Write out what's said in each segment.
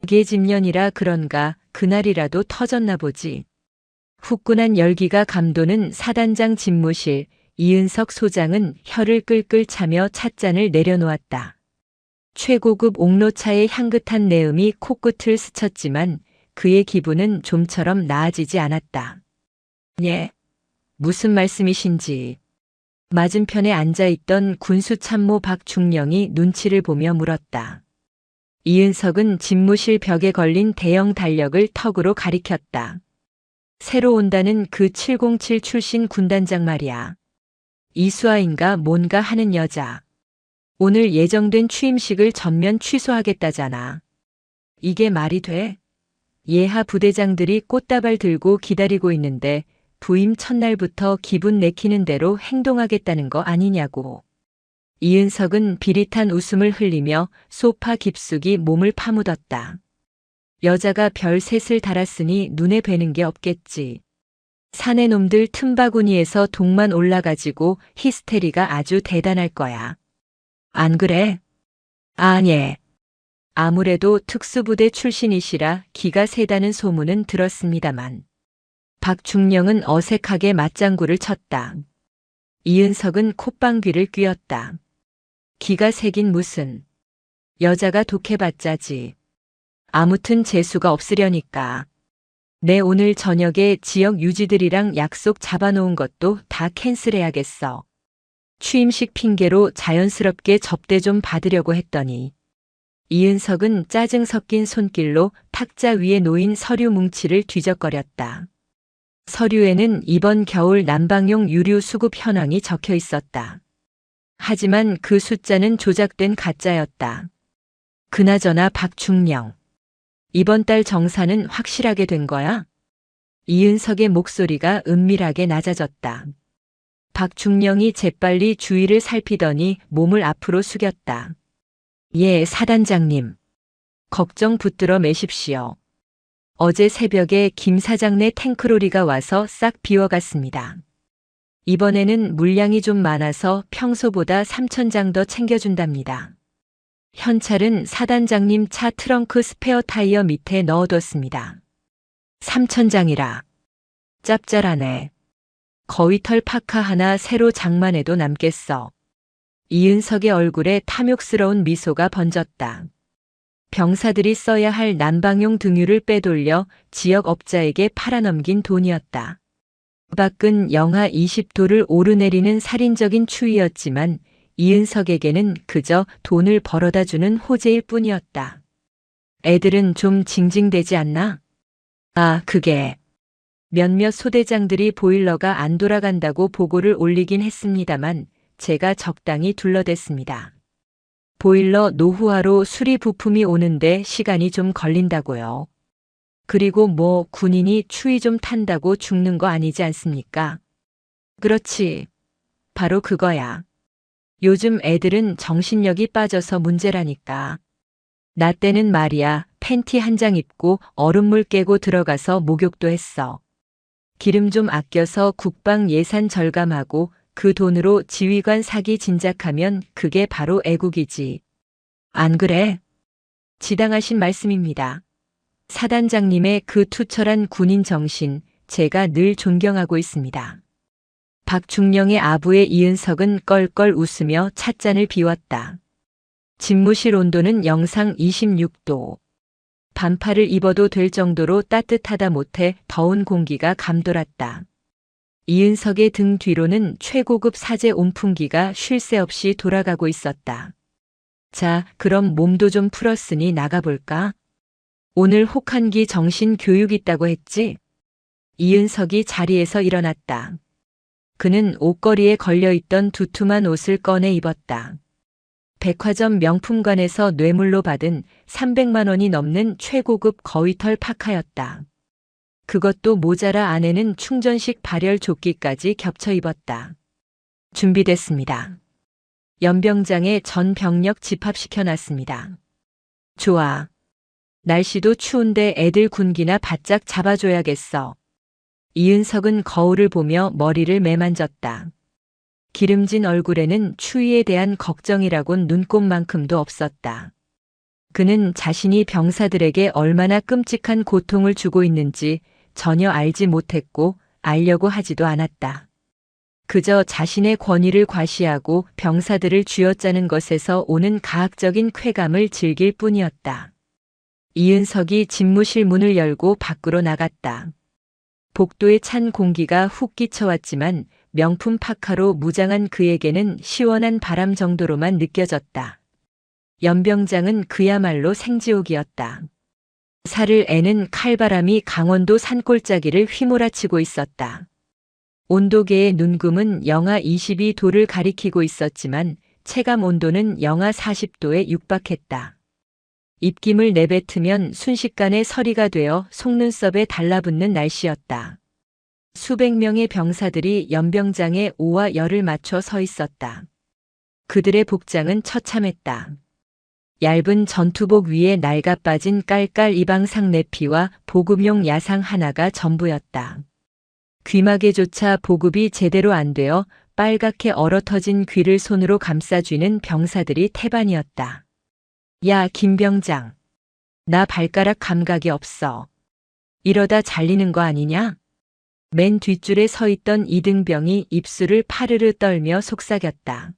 그게 집년이라 그런가 그날이라도 터졌나 보지. 후끈한 열기가 감도는 사단장 집무실, 이은석 소장은 혀를 끌끌 차며 찻잔을 내려놓았다. 최고급 옥로차의 향긋한 내음이 코끝을 스쳤지만 그의 기분은 좀처럼 나아지지 않았다. 예, 무슨 말씀이신지. 맞은편에 앉아있던 군수참모 박중령이 눈치를 보며 물었다. 이은석은 집무실 벽에 걸린 대형 달력을 턱으로 가리켰다. 새로 온다는 그 707 출신 군단장 말이야. 이수아인가 뭔가 하는 여자. 오늘 예정된 취임식을 전면 취소하겠다잖아. 이게 말이 돼? 예하 부대장들이 꽃다발 들고 기다리고 있는데 부임 첫날부터 기분 내키는 대로 행동하겠다는 거 아니냐고. 이은석은 비릿한 웃음을 흘리며 소파 깊숙이 몸을 파묻었다. 여자가 별 셋을 달았으니 눈에 뵈는 게 없겠지. 사내 놈들 틈바구니에서 독만 올라가지고 히스테리가 아주 대단할 거야. 안 그래? 아니. 아무래도 특수부대 출신이시라 기가 세다는 소문은 들었습니다만. 박중령은 어색하게 맞장구를 쳤다. 이은석은 콧방귀를 뀌었다. 기가 세긴 무슨. 여자가 독해봤자지. 아무튼 재수가 없으려니까. 내 오늘 저녁에 지역 유지들이랑 약속 잡아놓은 것도 다 캔슬해야겠어. 취임식 핑계로 자연스럽게 접대 좀 받으려고 했더니. 이은석은 짜증 섞인 손길로 탁자 위에 놓인 서류 뭉치를 뒤적거렸다. 서류에는 이번 겨울 난방용 유류 수급 현황이 적혀 있었다. 하지만 그 숫자는 조작된 가짜였다. 그나저나 박중령. 이번 달 정산은 확실하게 된 거야? 이은석의 목소리가 은밀하게 낮아졌다. 박중령이 재빨리 주위를 살피더니 몸을 앞으로 숙였다. 예, 사단장님. 걱정 붙들어 매십시오. 어제 새벽에 김 사장네 탱크로리가 와서 싹 비워갔습니다. 이번에는 물량이 좀 많아서 평소보다 3,000장 더 챙겨준답니다. 현찰은 사단장님 차 트렁크 스페어 타이어 밑에 넣어뒀습니다. 3,000장이라. 짭짤하네. 거위털 파카 하나 새로 장만해도 남겠어. 이은석의 얼굴에 탐욕스러운 미소가 번졌다. 병사들이 써야 할 난방용 등유를 빼돌려 지역 업자에게 팔아넘긴 돈이었다. 밖은 영하 20도를 오르내리는 살인적인 추위였지만 이은석에게는 그저 돈을 벌어다 주는 호재일 뿐이었다. 애들은 좀 징징대지 않나? 아, 그게. 몇몇 소대장들이 보일러가 안 돌아간다고 보고를 올리긴 했습니다만 제가 적당히 둘러댔습니다. 보일러 노후화로 수리 부품이 오는데 시간이 좀 걸린다고요. 그리고 뭐 군인이 추위 좀 탄다고 죽는 거 아니지 않습니까? 그렇지. 바로 그거야. 요즘 애들은 정신력이 빠져서 문제라니까. 나 때는 말이야 팬티 한 장 입고 얼음물 깨고 들어가서 목욕도 했어. 기름 좀 아껴서 국방 예산 절감하고 그 돈으로 지휘관 사기 진작하면 그게 바로 애국이지. 안 그래? 지당하신 말씀입니다. 사단장님의 그 투철한 군인 정신, 제가 늘 존경하고 있습니다. 박중령의 아부의 이은석은 껄껄 웃으며 찻잔을 비웠다. 집무실 온도는 영상 26도. 반팔을 입어도 될 정도로 따뜻하다 못해 더운 공기가 감돌았다. 이은석의 등 뒤로는 최고급 사제 온풍기가 쉴 새 없이 돌아가고 있었다. 자, 그럼 몸도 좀 풀었으니 나가볼까? 오늘 혹한기 정신 교육 있다고 했지? 이은석이 자리에서 일어났다. 그는 옷걸이에 걸려있던 두툼한 옷을 꺼내 입었다. 백화점 명품관에서 뇌물로 받은 300만 원이 넘는 최고급 거위털 파카였다. 그것도 모자라 안에는 충전식 발열 조끼까지 겹쳐 입었다. 준비됐습니다. 연병장에 전 병력 집합시켜 놨습니다. 좋아. 날씨도 추운데 애들 군기나 바짝 잡아줘야겠어. 이은석은 거울을 보며 머리를 매만졌다. 기름진 얼굴에는 추위에 대한 걱정이라곤 눈꼽만큼도 없었다. 그는 자신이 병사들에게 얼마나 끔찍한 고통을 주고 있는지 전혀 알지 못했고 알려고 하지도 않았다. 그저 자신의 권위를 과시하고 병사들을 쥐어짜는 것에서 오는 가학적인 쾌감을 즐길 뿐이었다. 이은석이 집무실 문을 열고 밖으로 나갔다. 복도에 찬 공기가 훅 끼쳐왔지만 명품 파카로 무장한 그에게는 시원한 바람 정도로만 느껴졌다. 연병장은 그야말로 생지옥이었다. 살을 애는 칼바람이 강원도 산골짜기를 휘몰아치고 있었다. 온도계의 눈금은 영하 22도를 가리키고 있었지만 체감 온도는 영하 40도에 육박했다. 입김을 내뱉으면 순식간에 서리가 되어 속눈썹에 달라붙는 날씨였다. 수백 명의 병사들이 연병장에 오와 열을 맞춰 서 있었다. 그들의 복장은 처참했다. 얇은 전투복 위에 낡아 빠진 깔깔 이방상 내피와 보급용 야상 하나가 전부였다. 귀마개조차 보급이 제대로 안 되어 빨갛게 얼어터진 귀를 손으로 감싸쥐는 병사들이 태반이었다. 야, 김병장. 나 발가락 감각이 없어. 이러다 잘리는 거 아니냐? 맨 뒷줄에 서 있던 이등병이 입술을 파르르 떨며 속삭였다.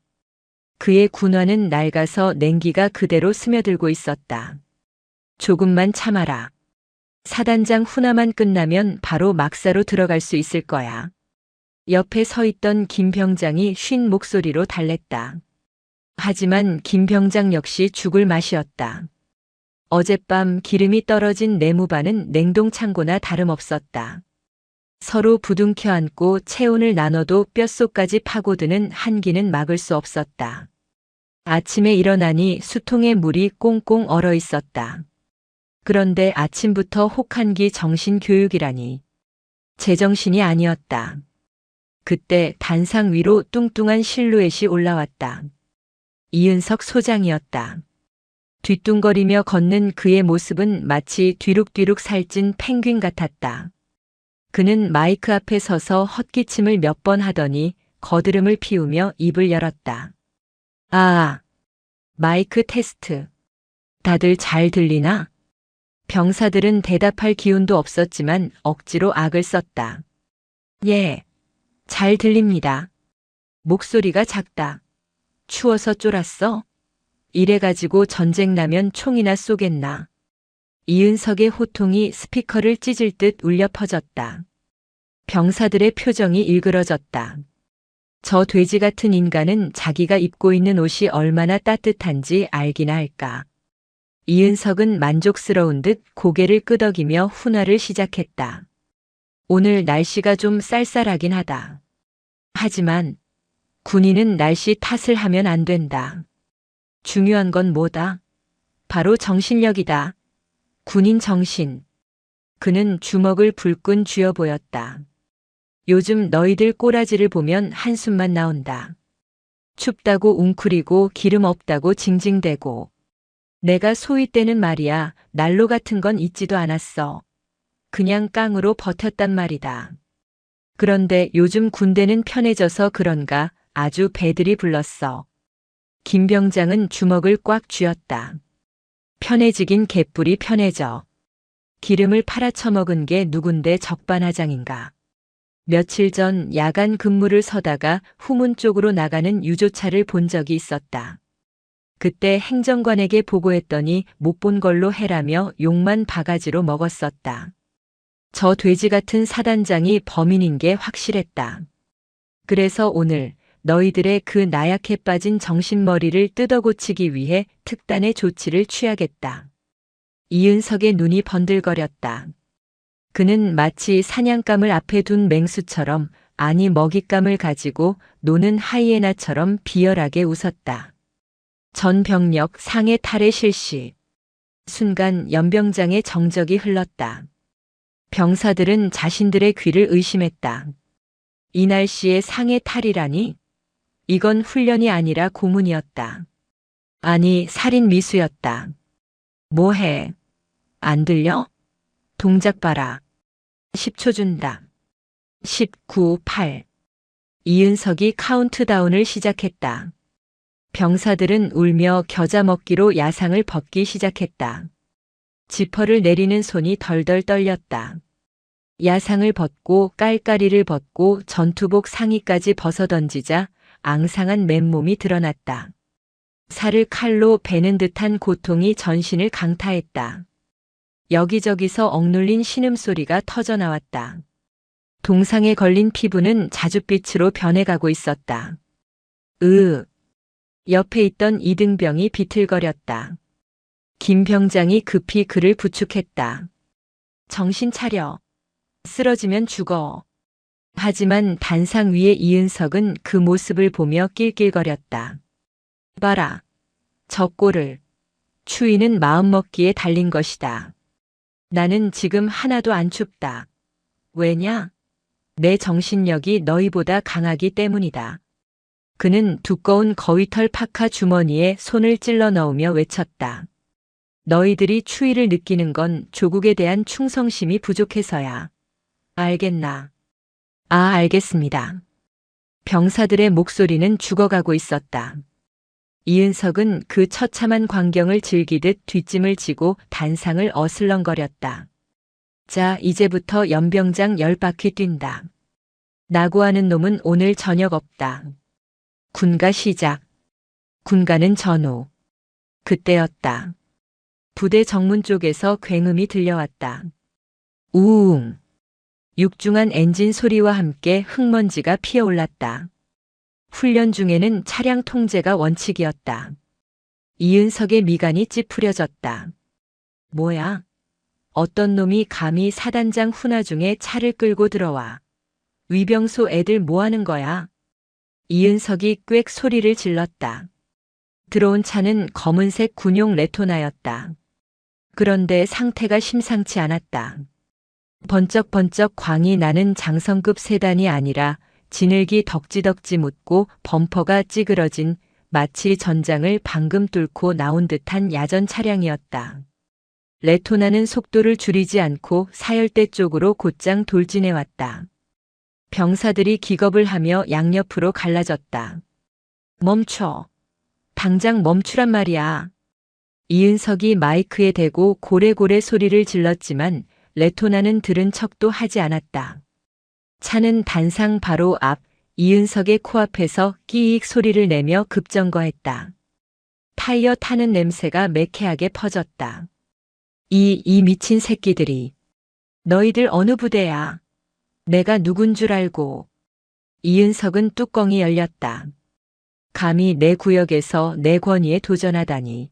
그의 군화는 낡아서 냉기가 그대로 스며들고 있었다. 조금만 참아라. 사단장 훈화만 끝나면 바로 막사로 들어갈 수 있을 거야. 옆에 서 있던 김 병장이 쉰 목소리로 달랬다. 하지만 김 병장 역시 죽을 맛이었다. 어젯밤 기름이 떨어진 내무반은 냉동창고나 다름없었다. 서로 부둥켜 안고 체온을 나눠도 뼛속까지 파고드는 한기는 막을 수 없었다. 아침에 일어나니 수통에 물이 꽁꽁 얼어 있었다. 그런데 아침부터 혹한기 정신교육이라니. 제정신이 아니었다. 그때 단상 위로 뚱뚱한 실루엣이 올라왔다. 이은석 소장이었다. 뒤뚱거리며 걷는 그의 모습은 마치 뒤룩뒤룩 살찐 펭귄 같았다. 그는 마이크 앞에 서서 헛기침을 몇 번 하더니 거드름을 피우며 입을 열었다. 아, 마이크 테스트. 다들 잘 들리나? 병사들은 대답할 기운도 없었지만 억지로 악을 썼다. 예, 잘 들립니다. 목소리가 작다. 추워서 쫄았어? 이래가지고 전쟁 나면 총이나 쏘겠나. 이은석의 호통이 스피커를 찢을 듯 울려 퍼졌다. 병사들의 표정이 일그러졌다. 저 돼지 같은 인간은 자기가 입고 있는 옷이 얼마나 따뜻한지 알기나 할까. 이은석은 만족스러운 듯 고개를 끄덕이며 훈화를 시작했다. 오늘 날씨가 좀 쌀쌀하긴 하다. 하지만 군인은 날씨 탓을 하면 안 된다. 중요한 건 뭐다? 바로 정신력이다. 군인 정신. 그는 주먹을 불끈 쥐어 보였다. 요즘 너희들 꼬라지를 보면 한숨만 나온다. 춥다고 웅크리고 기름 없다고 징징대고. 내가 소위 때는 말이야, 난로 같은 건 있지도 않았어. 그냥 깡으로 버텼단 말이다. 그런데 요즘 군대는 편해져서 그런가 아주 배들이 불렀어. 김 병장은 주먹을 꽉 쥐었다. 편해지긴 개뿔이 편해져. 기름을 팔아쳐먹은 게 누군데 적반하장인가. 며칠 전 야간 근무를 서다가 후문 쪽으로 나가는 유조차를 본 적이 있었다. 그때 행정관에게 보고했더니 못 본 걸로 해라며 욕만 바가지로 먹었었다. 저 돼지 같은 사단장이 범인인 게 확실했다. 그래서 오늘 너희들의 그 나약해 빠진 정신머리를 뜯어고치기 위해 특단의 조치를 취하겠다. 이은석의 눈이 번들거렸다. 그는 마치 사냥감을 앞에 둔 맹수처럼, 아니 먹잇감을 가지고 노는 하이에나처럼 비열하게 웃었다. 전 병력 상해 탈의 실시. 순간 연병장의 정적이 흘렀다. 병사들은 자신들의 귀를 의심했다. 이 날씨에 상해 탈이라니? 이건 훈련이 아니라 고문이었다. 아니, 살인 미수였다. 뭐해? 안 들려? 동작 봐라. 10초 준다. 19, 8. 이은석이 카운트다운을 시작했다. 병사들은 울며 겨자 먹기로 야상을 벗기 시작했다. 지퍼를 내리는 손이 덜덜 떨렸다. 야상을 벗고 깔깔이를 벗고 전투복 상의까지 벗어던지자 앙상한 맨몸이 드러났다. 살을 칼로 베는 듯한 고통이 전신을 강타했다. 여기저기서 억눌린 신음소리가 터져나왔다. 동상에 걸린 피부는 자줏빛으로 변해가고 있었다. 옆에 있던 이등병이 비틀거렸다. 김 병장이 급히 그를 부축했다. 정신 차려. 쓰러지면 죽어. 하지만 단상 위에 이은석은 그 모습을 보며 낄낄거렸다. 봐라. 저 꼴을. 추위는 마음먹기에 달린 것이다. 나는 지금 하나도 안 춥다. 왜냐? 내 정신력이 너희보다 강하기 때문이다. 그는 두꺼운 거위털 파카 주머니에 손을 찔러 넣으며 외쳤다. 너희들이 추위를 느끼는 건 조국에 대한 충성심이 부족해서야. 알겠나? 알겠습니다. 병사들의 목소리는 죽어가고 있었다. 이은석은 그 처참한 광경을 즐기듯 뒷짐을 지고 단상을 어슬렁거렸다. 자, 이제부터 연병장 10바퀴 뛴다. 나고하는 놈은 오늘 저녁 없다. 군가 시작. 군가는 전후. 그때였다. 부대 정문 쪽에서 굉음이 들려왔다. 우웅. 육중한 엔진 소리와 함께 흙먼지가 피어올랐다. 훈련 중에는 차량 통제가 원칙이었다. 이은석의 미간이 찌푸려졌다. 뭐야? 어떤 놈이 감히 사단장 훈화 중에 차를 끌고 들어와. 위병소 애들 뭐하는 거야? 이은석이 꽥 소리를 질렀다. 들어온 차는 검은색 군용 레토나였다. 그런데 상태가 심상치 않았다. 번쩍번쩍 광이 나는 장성급 세단이 아니라 지늘기 덕지덕지 묻고 범퍼가 찌그러진 마치 전장을 방금 뚫고 나온 듯한 야전 차량이었다. 레토나는 속도를 줄이지 않고 사열대 쪽으로 곧장 돌진해왔다. 병사들이 기겁을 하며 양옆으로 갈라졌다. 멈춰. 당장 멈추란 말이야. 이은석이 마이크에 대고 고래고래 소리를 질렀지만 레토나는 들은 척도 하지 않았다. 차는 단상 바로 앞 이은석의 코앞에서 끼익 소리를 내며 급정거했다. 타이어 타는 냄새가 매캐하게 퍼졌다. 이 미친 새끼들이. 너희들 어느 부대야? 내가 누군 줄 알고. 이은석은 뚜껑이 열렸다. 감히 내 구역에서 내 권위에 도전하다니.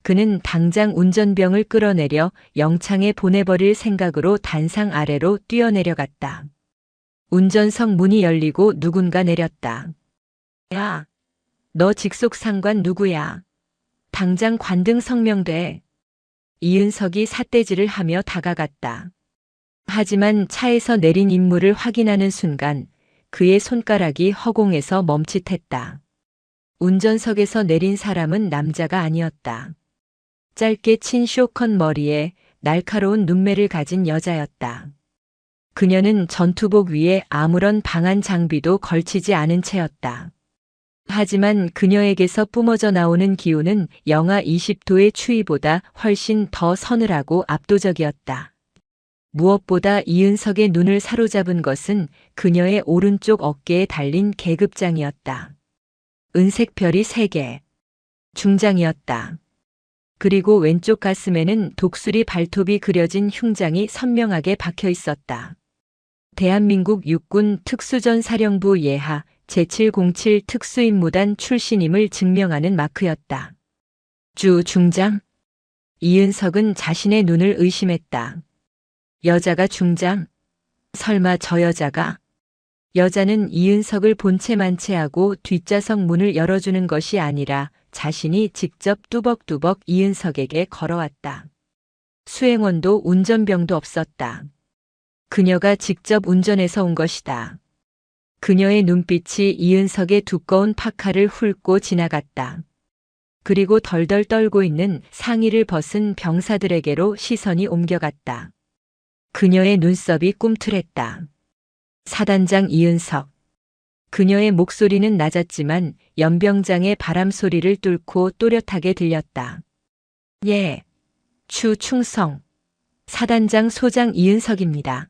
그는 당장 운전병을 끌어내려 영창에 보내버릴 생각으로 단상 아래로 뛰어내려갔다. 운전석 문이 열리고 누군가 내렸다. 야, 너 직속 상관 누구야? 당장 관등 성명돼. 이은석이 삿대질을 하며 다가갔다. 하지만 차에서 내린 인물을 확인하는 순간 그의 손가락이 허공에서 멈칫했다. 운전석에서 내린 사람은 남자가 아니었다. 짧게 친 쇼컷 머리에 날카로운 눈매를 가진 여자였다. 그녀는 전투복 위에 아무런 방한 장비도 걸치지 않은 채였다. 하지만 그녀에게서 뿜어져 나오는 기운은 영하 20도의 추위보다 훨씬 더 서늘하고 압도적이었다. 무엇보다 이은석의 눈을 사로잡은 것은 그녀의 오른쪽 어깨에 달린 계급장이었다. 은색 별이 3개. 중장이었다. 그리고 왼쪽 가슴에는 독수리 발톱이 그려진 흉장이 선명하게 박혀 있었다. 대한민국 육군 특수전사령부 예하 제707 특수임무단 출신임을 증명하는 마크였다. 주 중장? 이은석은 자신의 눈을 의심했다. 여자가 중장? 설마 저 여자가? 여자는 이은석을 본체 만체하고 뒷좌석 문을 열어주는 것이 아니라 자신이 직접 뚜벅뚜벅 이은석에게 걸어왔다. 수행원도 운전병도 없었다. 그녀가 직접 운전해서 온 것이다. 그녀의 눈빛이 이은석의 두꺼운 파카를 훑고 지나갔다. 그리고 덜덜 떨고 있는 상의를 벗은 병사들에게로 시선이 옮겨갔다. 그녀의 눈썹이 꿈틀했다. 사단장 이은석. 그녀의 목소리는 낮았지만 연병장의 바람 소리를 뚫고 또렷하게 들렸다. 예, 추 충성. 사단장 소장 이은석입니다.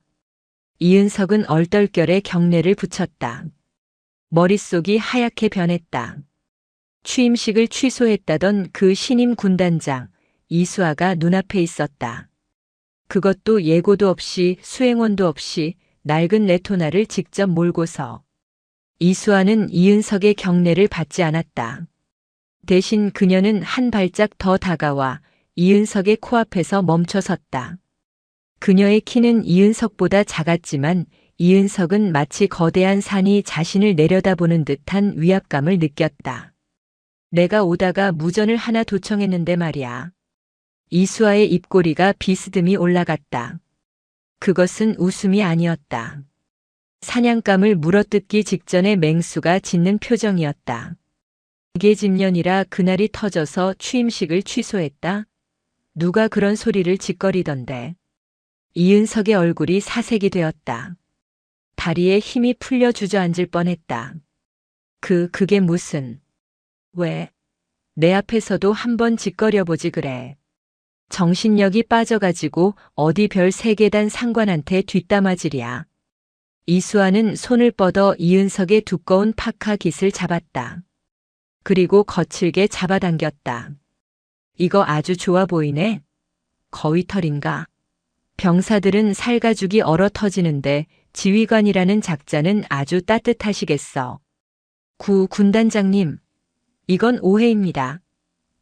이은석은 얼떨결에 경례를 붙였다. 머릿속이 하얗게 변했다. 취임식을 취소했다던 그 신임 군단장 이수아가 눈앞에 있었다. 그것도 예고도 없이 수행원도 없이 낡은 레토나를 직접 몰고서. 이수아는 이은석의 경례를 받지 않았다. 대신 그녀는 한 발짝 더 다가와 이은석의 코앞에서 멈춰섰다. 그녀의 키는 이은석보다 작았지만 이은석은 마치 거대한 산이 자신을 내려다보는 듯한 위압감을 느꼈다. 내가 오다가 무전을 하나 도청했는데 말이야. 이수아의 입꼬리가 비스듬히 올라갔다. 그것은 웃음이 아니었다. 사냥감을 물어뜯기 직전의 맹수가 짓는 표정이었다. 이게 집년이라 그날이 터져서 취임식을 취소했다? 누가 그런 소리를 짓거리던데. 이은석의 얼굴이 사색이 되었다. 다리에 힘이 풀려 주저앉을 뻔했다. 그게 무슨. 왜? 내 앞에서도 한번 짓거려보지 그래. 정신력이 빠져가지고 어디 별 3계단 상관한테 뒷담화질이야. 이수아는 손을 뻗어 이은석의 두꺼운 파카 깃을 잡았다. 그리고 거칠게 잡아당겼다. 이거 아주 좋아 보이네. 거위털인가? 병사들은 살가죽이 얼어 터지는데 지휘관이라는 작자는 아주 따뜻하시겠어. 군단장님, 이건 오해입니다.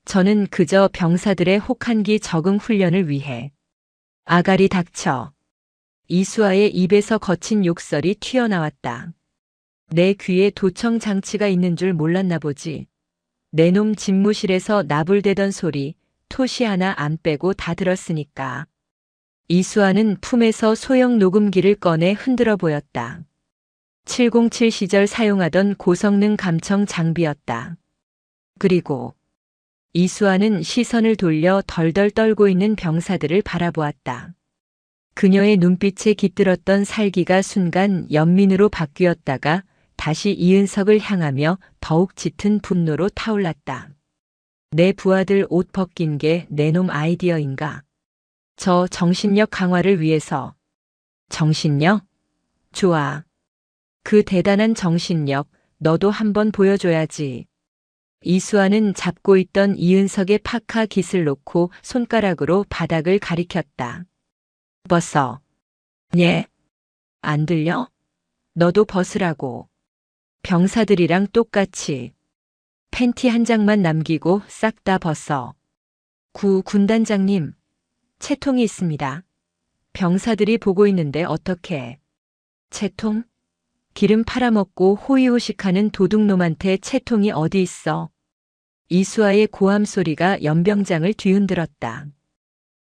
저는 그저 병사들의 혹한기 적응 훈련을 위해. 아가리 닥쳐. 이수아의 입에서 거친 욕설이 튀어나왔다. 내 귀에 도청 장치가 있는 줄 몰랐나 보지. 내 놈 집무실에서 나불대던 소리 토시 하나 안 빼고 다 들었으니까. 이수아는 품에서 소형 녹음기를 꺼내 흔들어 보였다. 707 시절 사용하던 고성능 감청 장비였다. 그리고 이수아는 시선을 돌려 덜덜 떨고 있는 병사들을 바라보았다. 그녀의 눈빛에 깃들었던 살기가 순간 연민으로 바뀌었다가 다시 이은석을 향하며 더욱 짙은 분노로 타올랐다. 내 부하들 옷 벗긴 게 내 놈 아이디어인가? 저 정신력 강화를 위해서. 정신력? 좋아. 그 대단한 정신력 너도 한번 보여줘야지. 이수아는 잡고 있던 이은석의 파카 깃을 놓고 손가락으로 바닥을 가리켰다. 벗어. 예. 안 들려? 너도 벗으라고. 병사들이랑 똑같이. 팬티 한 장만 남기고 싹 다 벗어. 군단장님, 채통이 있습니다. 병사들이 보고 있는데 어떡해. 채통? 기름 팔아먹고 호의호식하는 도둑놈한테 채통이 어디 있어. 이수아의 고함 소리가 연병장을 뒤흔들었다.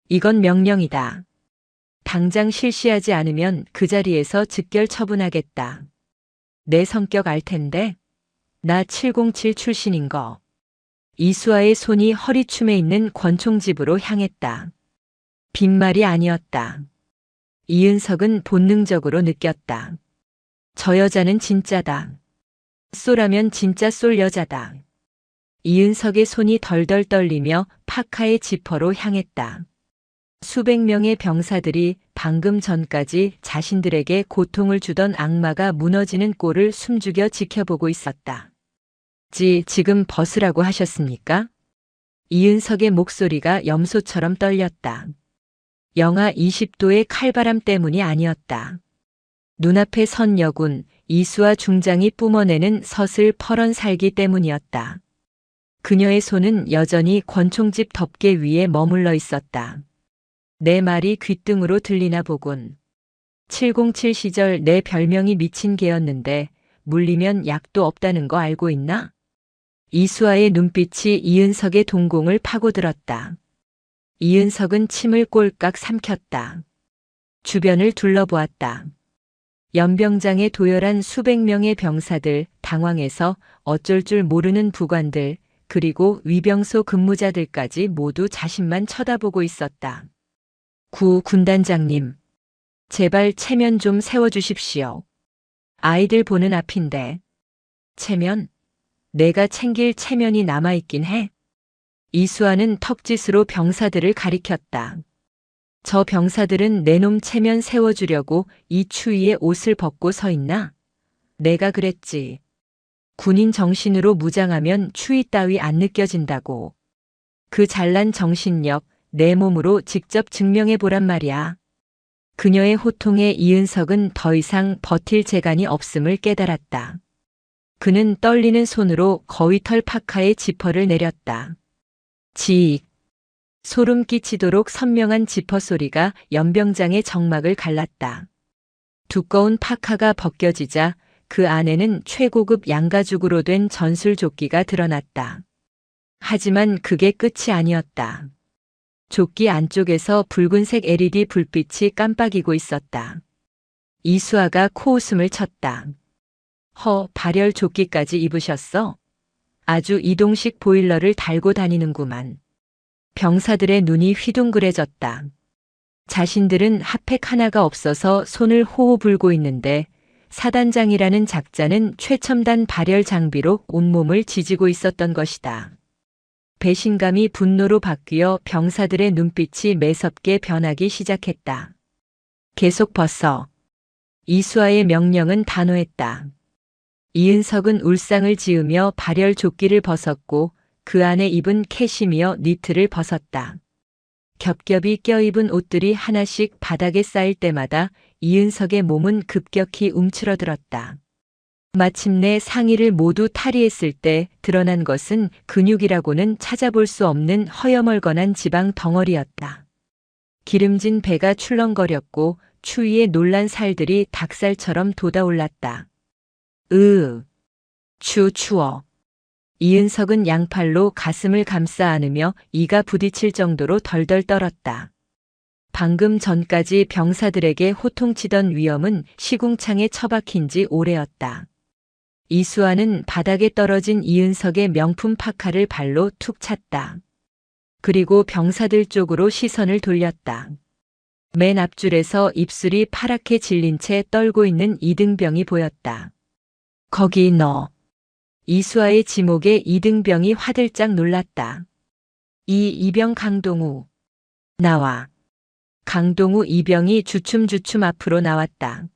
이건 명령이다. 당장 실시하지 않으면 그 자리에서 즉결 처분하겠다. 내 성격 알 텐데. 나 707 출신인 거. 이수아의 손이 허리춤에 있는 권총집으로 향했다. 빈말이 아니었다. 이은석은 본능적으로 느꼈다. 저 여자는 진짜다. 쏘라면 진짜 쏠 여자다. 이은석의 손이 덜덜 떨리며 파카의 지퍼로 향했다. 수백 명의 병사들이 방금 전까지 자신들에게 고통을 주던 악마가 무너지는 꼴을 숨죽여 지켜보고 있었다. 지금 벗으라고 하셨습니까? 이은석의 목소리가 염소처럼 떨렸다. 영하 20도의 칼바람 때문이 아니었다. 눈앞에 선 여군 이수아 중장이 뿜어내는 서슬 퍼런 살기 때문이었다. 그녀의 손은 여전히 권총집 덮개 위에 머물러 있었다. 내 말이 귓등으로 들리나 보군. 707 시절 내 별명이 미친 개였는데 물리면 약도 없다는 거 알고 있나? 이수아의 눈빛이 이은석의 동공을 파고들었다. 이은석은 침을 꼴깍 삼켰다. 주변을 둘러보았다. 연병장에 도열한 수백 명의 병사들, 당황해서 어쩔 줄 모르는 부관들, 그리고 위병소 근무자들까지 모두 자신만 쳐다보고 있었다. 군단장님, 제발 체면 좀 세워주십시오. 아이들 보는 앞인데. 체면? 내가 챙길 체면이 남아있긴 해. 이수아는 턱짓으로 병사들을 가리켰다. 저 병사들은 내 놈 체면 세워주려고 이 추위에 옷을 벗고 서 있나? 내가 그랬지. 군인 정신으로 무장하면 추위 따위 안 느껴진다고. 그 잘난 정신력 내 몸으로 직접 증명해 보란 말이야. 그녀의 호통에 이은석은 더 이상 버틸 재간이 없음을 깨달았다. 그는 떨리는 손으로 거위털 파카의 지퍼를 내렸다. 지익. 소름 끼치도록 선명한 지퍼 소리가 연병장의 정막을 갈랐다. 두꺼운 파카가 벗겨지자 그 안에는 최고급 양가죽으로 된 전술조끼가 드러났다. 하지만 그게 끝이 아니었다. 조끼 안쪽에서 붉은색 LED 불빛이 깜빡이고 있었다. 이수아가 코웃음을 쳤다. 발열 조끼까지 입으셨어? 아주 이동식 보일러를 달고 다니는구만. 병사들의 눈이 휘둥그레졌다. 자신들은 핫팩 하나가 없어서 손을 호호 불고 있는데 사단장이라는 작자는 최첨단 발열 장비로 온몸을 지지고 있었던 것이다. 배신감이 분노로 바뀌어 병사들의 눈빛이 매섭게 변하기 시작했다. 계속 벗어. 이수아의 명령은 단호했다. 이은석은 울상을 지으며 발열 조끼를 벗었고 그 안에 입은 캐시미어 니트를 벗었다. 겹겹이 껴입은 옷들이 하나씩 바닥에 쌓일 때마다 이은석의 몸은 급격히 움츠러들었다. 마침내 상의를 모두 탈의했을 때 드러난 것은 근육이라고는 찾아볼 수 없는 허여멀건한 지방 덩어리였다. 기름진 배가 출렁거렸고 추위에 놀란 살들이 닭살처럼 돋아올랐다. 추워. 이은석은 양팔로 가슴을 감싸 안으며 이가 부딪힐 정도로 덜덜 떨었다. 방금 전까지 병사들에게 호통치던 위험은 시궁창에 처박힌 지 오래였다. 이수아는 바닥에 떨어진 이은석의 명품 파카를 발로 툭 찼다. 그리고 병사들 쪽으로 시선을 돌렸다. 맨 앞줄에서 입술이 파랗게 질린 채 떨고 있는 이등병이 보였다. 거기 너. 이수아의 지목에 이등병이 화들짝 놀랐다. 이병 강동우. 나와. 강동우 이병이 주춤주춤 앞으로 나왔다.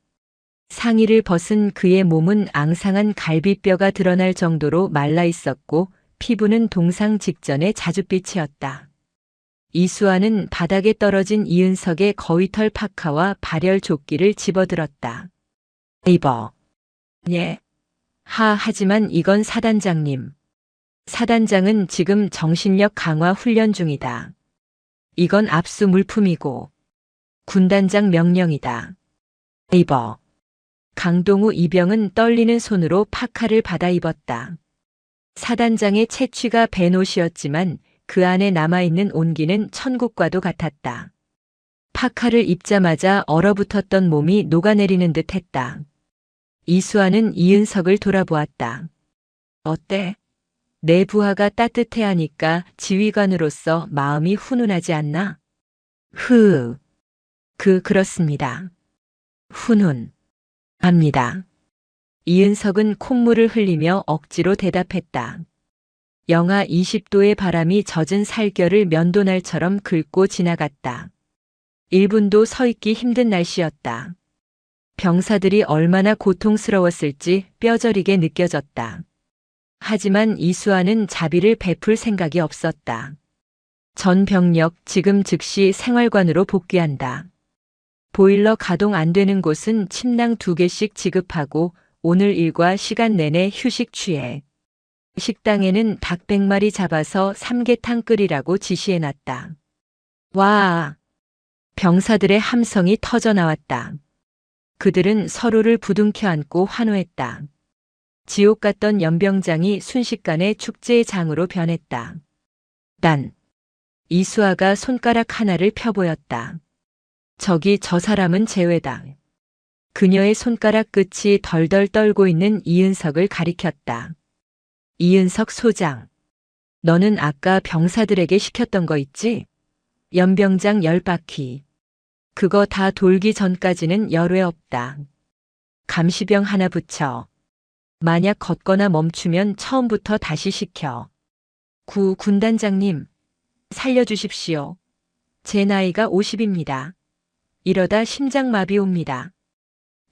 상의를 벗은 그의 몸은 앙상한 갈비뼈가 드러날 정도로 말라 있었고 피부는 동상 직전의 자줏빛이었다. 이수아는 바닥에 떨어진 이은석의 거위털 파카와 발열 조끼를 집어들었다. 입어. 예. 하지만 이건 사단장님. 사단장은 지금 정신력 강화 훈련 중이다. 이건 압수 물품이고 군단장 명령이다. 입어. 강동우 이병은 떨리는 손으로 파카를 받아 입었다. 사단장의 채취가 밴 옷이었지만 그 안에 남아있는 온기는 천국과도 같았다. 파카를 입자마자 얼어붙었던 몸이 녹아내리는 듯 했다. 이수아는 이은석을 돌아보았다. 어때? 내 부하가 따뜻해하니까 지휘관으로서 마음이 훈훈하지 않나? 그렇습니다. 훈훈합니다. 이은석은 콧물을 흘리며 억지로 대답했다. 영하 20도의 바람이 젖은 살결을 면도날처럼 긁고 지나갔다. 1분도 서 있기 힘든 날씨였다. 병사들이 얼마나 고통스러웠을지 뼈저리게 느껴졌다. 하지만 이수아는 자비를 베풀 생각이 없었다. 전 병력 지금 즉시 생활관으로 복귀한다. 보일러 가동 안 되는 곳은 침낭 2개씩 지급하고 오늘 일과 시간 내내 휴식 취해. 식당에는 닭 100마리 잡아서 삼계탕 끓이라고 지시해놨다. 와! 병사들의 함성이 터져 나왔다. 그들은 서로를 부둥켜 안고 환호했다. 지옥 같던 연병장이 순식간에 축제의 장으로 변했다. 이수아가 손가락 하나를 펴보였다. 저기 저 사람은 제외다. 그녀의 손가락 끝이 덜덜 떨고 있는 이은석을 가리켰다. 이은석 소장. 너는 아까 병사들에게 시켰던 거 있지? 연병장 10바퀴. 그거 다 돌기 전까지는 열외 없다. 감시병 하나 붙여. 만약 걷거나 멈추면 처음부터 다시 시켜. 군단장님, 살려주십시오. 제 나이가 50입니다. 이러다 심장마비 옵니다.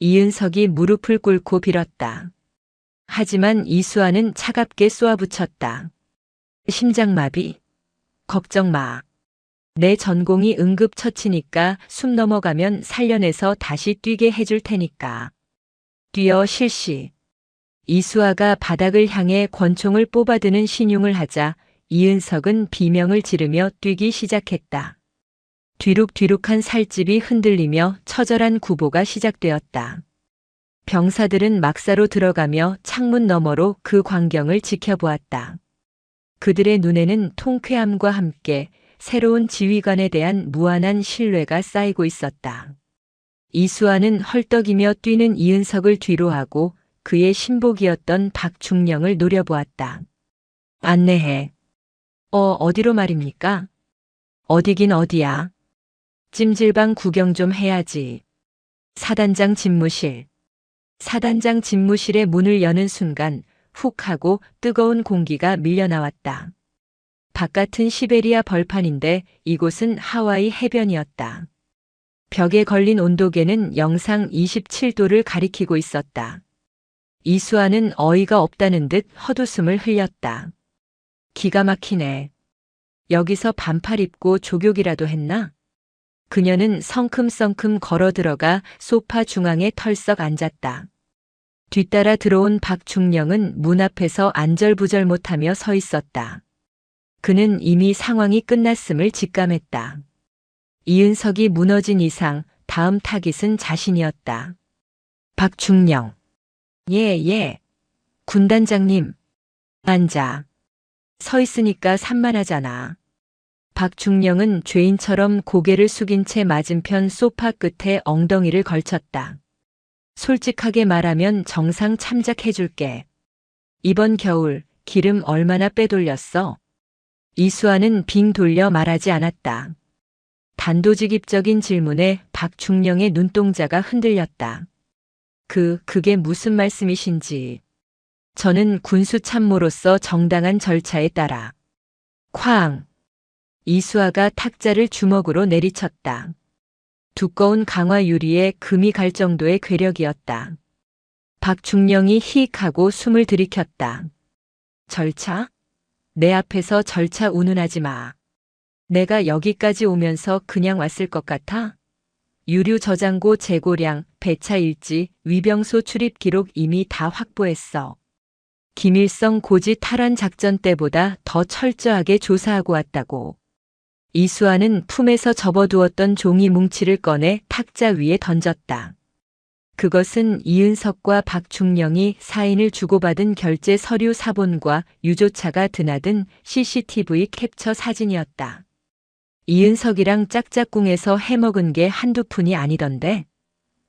이은석이 무릎을 꿇고 빌었다. 하지만 이수아는 차갑게 쏘아붙였다. 심장마비? 걱정 마. 내 전공이 응급처치니까 숨 넘어가면 살려내서 다시 뛰게 해줄 테니까. 뛰어 실시. 이수아가 바닥을 향해 권총을 뽑아드는 신용을 하자 이은석은 비명을 지르며 뛰기 시작했다. 뒤룩뒤룩한 살집이 흔들리며 처절한 구보가 시작되었다. 병사들은 막사로 들어가며 창문 너머로 그 광경을 지켜보았다. 그들의 눈에는 통쾌함과 함께 새로운 지휘관에 대한 무한한 신뢰가 쌓이고 있었다. 이수아는 헐떡이며 뛰는 이은석을 뒤로하고 그의 신복이었던 박중령을 노려보았다. 안내해. 어디로 말입니까? 어디긴 어디야. 찜질방 구경 좀 해야지. 사단장 집무실. 사단장 집무실의 문을 여는 순간 훅 하고 뜨거운 공기가 밀려나왔다. 바깥은 시베리아 벌판인데 이곳은 하와이 해변이었다. 벽에 걸린 온도계는 영상 27도를 가리키고 있었다. 이수아는 어이가 없다는 듯 헛웃음을 흘렸다. 기가 막히네. 여기서 반팔 입고 조격이라도 했나? 그녀는 성큼성큼 걸어 들어가 소파 중앙에 털썩 앉았다. 뒤따라 들어온 박중령은 문 앞에서 안절부절 못하며 서 있었다. 그는 이미 상황이 끝났음을 직감했다. 이은석이 무너진 이상 다음 타깃은 자신이었다. 박중령. 예. 군단장님. 앉아. 서 있으니까 산만하잖아. 박중령은 죄인처럼 고개를 숙인 채 맞은편 소파 끝에 엉덩이를 걸쳤다. 솔직하게 말하면 정상 참작해줄게. 이번 겨울 기름 얼마나 빼돌렸어? 이수아는 빙 돌려 말하지 않았다. 단도직입적인 질문에 박중령의 눈동자가 흔들렸다. 그게 무슨 말씀이신지. 저는 군수 참모로서 정당한 절차에 따라. 쾅! 이수아가 탁자를 주먹으로 내리쳤다. 두꺼운 강화 유리에 금이 갈 정도의 괴력이었다. 박중령이 히익하고 숨을 들이켰다. 절차? 내 앞에서 절차 운운하지 마. 내가 여기까지 오면서 그냥 왔을 것 같아? 유류 저장고 재고량, 배차 일지, 위병소 출입 기록 이미 다 확보했어. 김일성 고지 탈환 작전 때보다 더 철저하게 조사하고 왔다고. 이수아는 품에서 접어두었던 종이 뭉치를 꺼내 탁자 위에 던졌다. 그것은 이은석과 박중령이 사인을 주고받은 결제 서류 사본과 유조차가 드나든 CCTV 캡처 사진이었다. 이은석이랑 짝짝꿍에서 해먹은 게 한두 푼이 아니던데.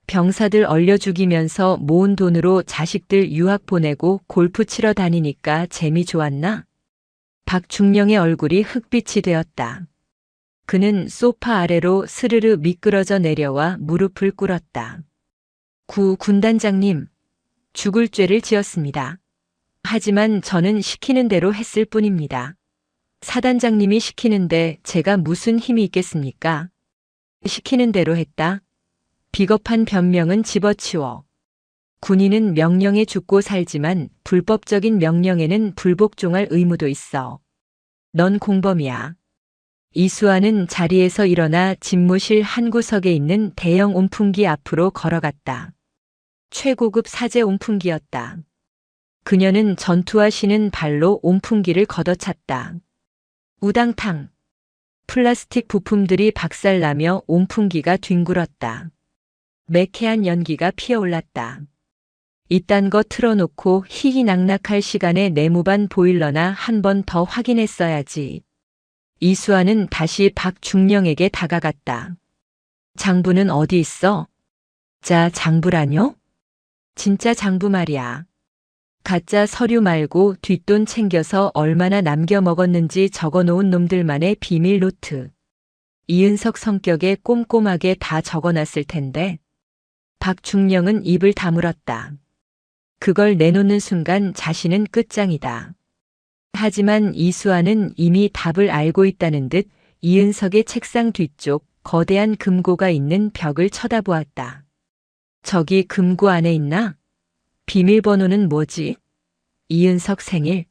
병사들 얼려 죽이면서 모은 돈으로 자식들 유학 보내고 골프 치러 다니니까 재미 좋았나? 박중령의 얼굴이 흑빛이 되었다. 그는 소파 아래로 스르르 미끄러져 내려와 무릎을 꿇었다. 군단장님, 죽을 죄를 지었습니다. 하지만 저는 시키는 대로 했을 뿐입니다. 사단장님이 시키는데 제가 무슨 힘이 있겠습니까? 시키는 대로 했다. 비겁한 변명은 집어치워. 군인은 명령에 죽고 살지만 불법적인 명령에는 불복종할 의무도 있어. 넌 공범이야. 이수아는 자리에서 일어나 집무실 한 구석에 있는 대형 온풍기 앞으로 걸어갔다. 최고급 사제 온풍기였다. 그녀는 전투하시는 발로 온풍기를 걷어찼다. 우당탕. 플라스틱 부품들이 박살나며 온풍기가 뒹굴었다. 매캐한 연기가 피어올랐다. 이딴 거 틀어놓고 희희낙낙할 시간에 내무반 보일러나 한 번 더 확인했어야지. 이수아는 다시 박중령에게 다가갔다. 장부는 어디 있어? 자, 장부라뇨? 진짜 장부 말이야. 가짜 서류 말고 뒷돈 챙겨서 얼마나 남겨 먹었는지 적어놓은 놈들만의 비밀 노트. 이은석 성격에 꼼꼼하게 다 적어놨을 텐데. 박중령은 입을 다물었다. 그걸 내놓는 순간 자신은 끝장이다. 하지만 이수아는 이미 답을 알고 있다는 듯 이은석의 책상 뒤쪽 거대한 금고가 있는 벽을 쳐다보았다. 저기 금고 안에 있나? 비밀번호는 뭐지? 이은석 생일?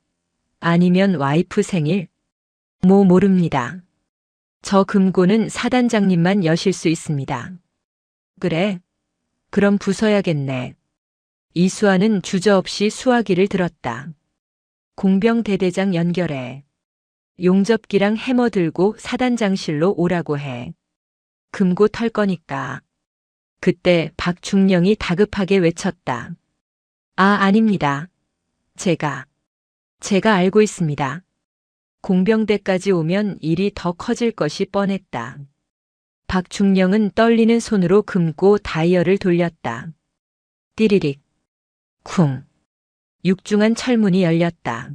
아니면 와이프 생일? 모릅니다. 저 금고는 사단장님만 여실 수 있습니다. 그래? 그럼 부숴야겠네. 이수아는 주저없이 수화기를 들었다. 공병대대장 연결해. 용접기랑 해머 들고 사단장실로 오라고 해. 금고 털 거니까. 그때 박중령이 다급하게 외쳤다. 아닙니다. 제가 알고 있습니다. 공병대까지 오면 일이 더 커질 것이 뻔했다. 박중령은 떨리는 손으로 금고 다이얼을 돌렸다. 띠리릭. 쿵. 육중한 철문이 열렸다.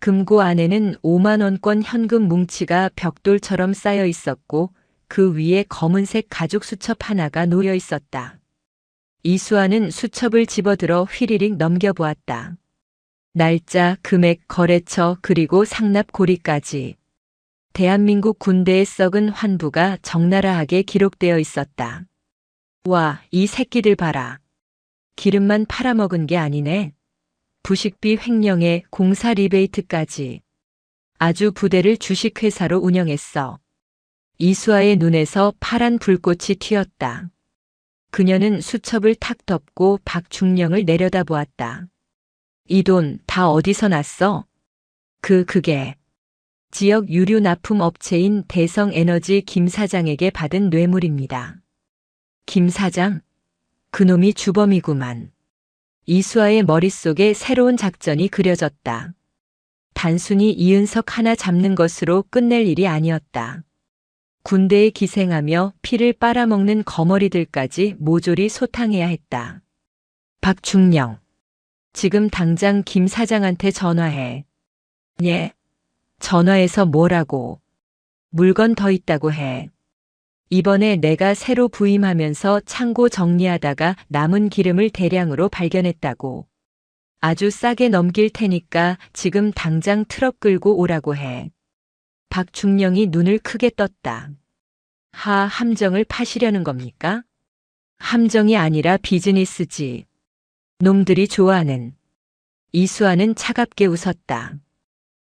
금고 안에는 5만 원권 현금 뭉치가 벽돌처럼 쌓여 있었고 그 위에 검은색 가죽 수첩 하나가 놓여 있었다. 이수아는 수첩을 집어들어 휘리릭 넘겨보았다. 날짜, 금액, 거래처, 그리고 상납 고리까지. 대한민국 군대의 썩은 환부가 적나라하게 기록되어 있었다. 와, 이 새끼들 봐라. 기름만 팔아먹은 게 아니네. 부식비 횡령에 공사 리베이트까지. 아주 부대를 주식회사로 운영했어. 이수아의 눈에서 파란 불꽃이 튀었다. 그녀는 수첩을 탁 덮고 박중령을 내려다보았다. 이 돈 다 어디서 났어? 그게 지역 유류 납품 업체인 대성에너지 김 사장에게 받은 뇌물입니다. 김 사장? 그놈이 주범이구만. 이수아의 머릿속에 새로운 작전이 그려졌다. 단순히 이은석 하나 잡는 것으로 끝낼 일이 아니었다. 군대에 기생하며 피를 빨아먹는 거머리들까지 모조리 소탕해야 했다. 박중령. 지금 당장 김 사장한테 전화해. 예. 전화해서 뭐라고. 물건 더 있다고 해. 이번에 내가 새로 부임하면서 창고 정리하다가 남은 기름을 대량으로 발견했다고. 아주 싸게 넘길 테니까 지금 당장 트럭 끌고 오라고 해. 박중령이 눈을 크게 떴다. 함정을 파시려는 겁니까? 함정이 아니라 비즈니스지. 놈들이 좋아하는. 이수아는 차갑게 웃었다.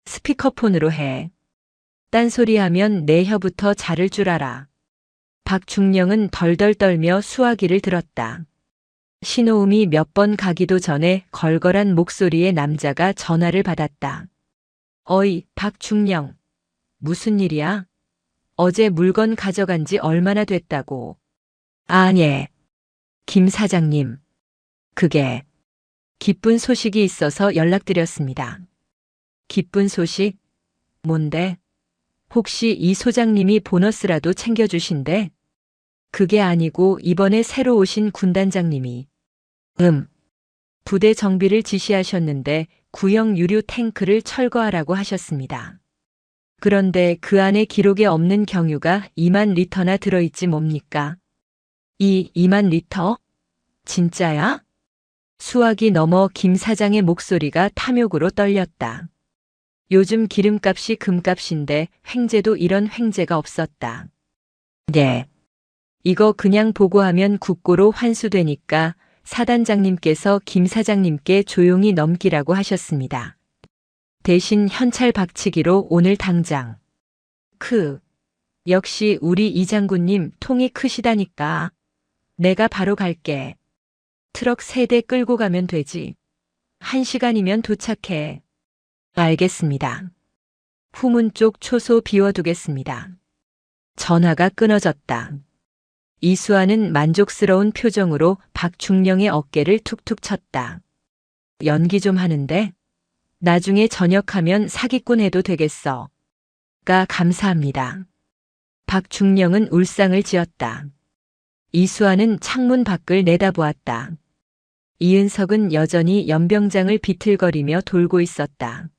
스피커폰으로 해. 딴소리하면 내 혀부터 자를 줄 알아. 박중령은 덜덜 떨며 수화기를 들었다. 신호음이 몇 번 가기도 전에 걸걸한 목소리의 남자가 전화를 받았다. 어이, 박중령. 무슨 일이야? 어제 물건 가져간 지 얼마나 됐다고. 예. 김 사장님. 그게 기쁜 소식이 있어서 연락드렸습니다. 기쁜 소식? 뭔데? 혹시 이 소장님이 보너스라도 챙겨주신대? 그게 아니고 이번에 새로 오신 군단장님이. 부대 정비를 지시하셨는데 구형 유류 탱크를 철거하라고 하셨습니다. 그런데 그 안에 기록에 없는 경유가 2만 리터나 들어있지 뭡니까? 2만 리터? 진짜야? 수화기 넘어 김 사장의 목소리가 탐욕으로 떨렸다. 요즘 기름값이 금값인데 횡재도 이런 횡재가 없었다. 네. 이거 그냥 보고하면 국고로 환수되니까 사단장님께서 김 사장님께 조용히 넘기라고 하셨습니다. 대신 현찰 박치기로 오늘 당장. 역시 우리 이 장군님 통이 크시다니까. 내가 바로 갈게. 트럭 3대 끌고 가면 되지. 1시간이면 도착해. 알겠습니다. 후문 쪽 초소 비워두겠습니다. 전화가 끊어졌다. 이수아는 만족스러운 표정으로 박중령의 어깨를 툭툭 쳤다. 연기 좀 하는데? 나중에 전역하면 사기꾼 해도 되겠어. 감사합니다. 박중령은 울상을 지었다. 이수아는 창문 밖을 내다보았다. 이은석은 여전히 연병장을 비틀거리며 돌고 있었다.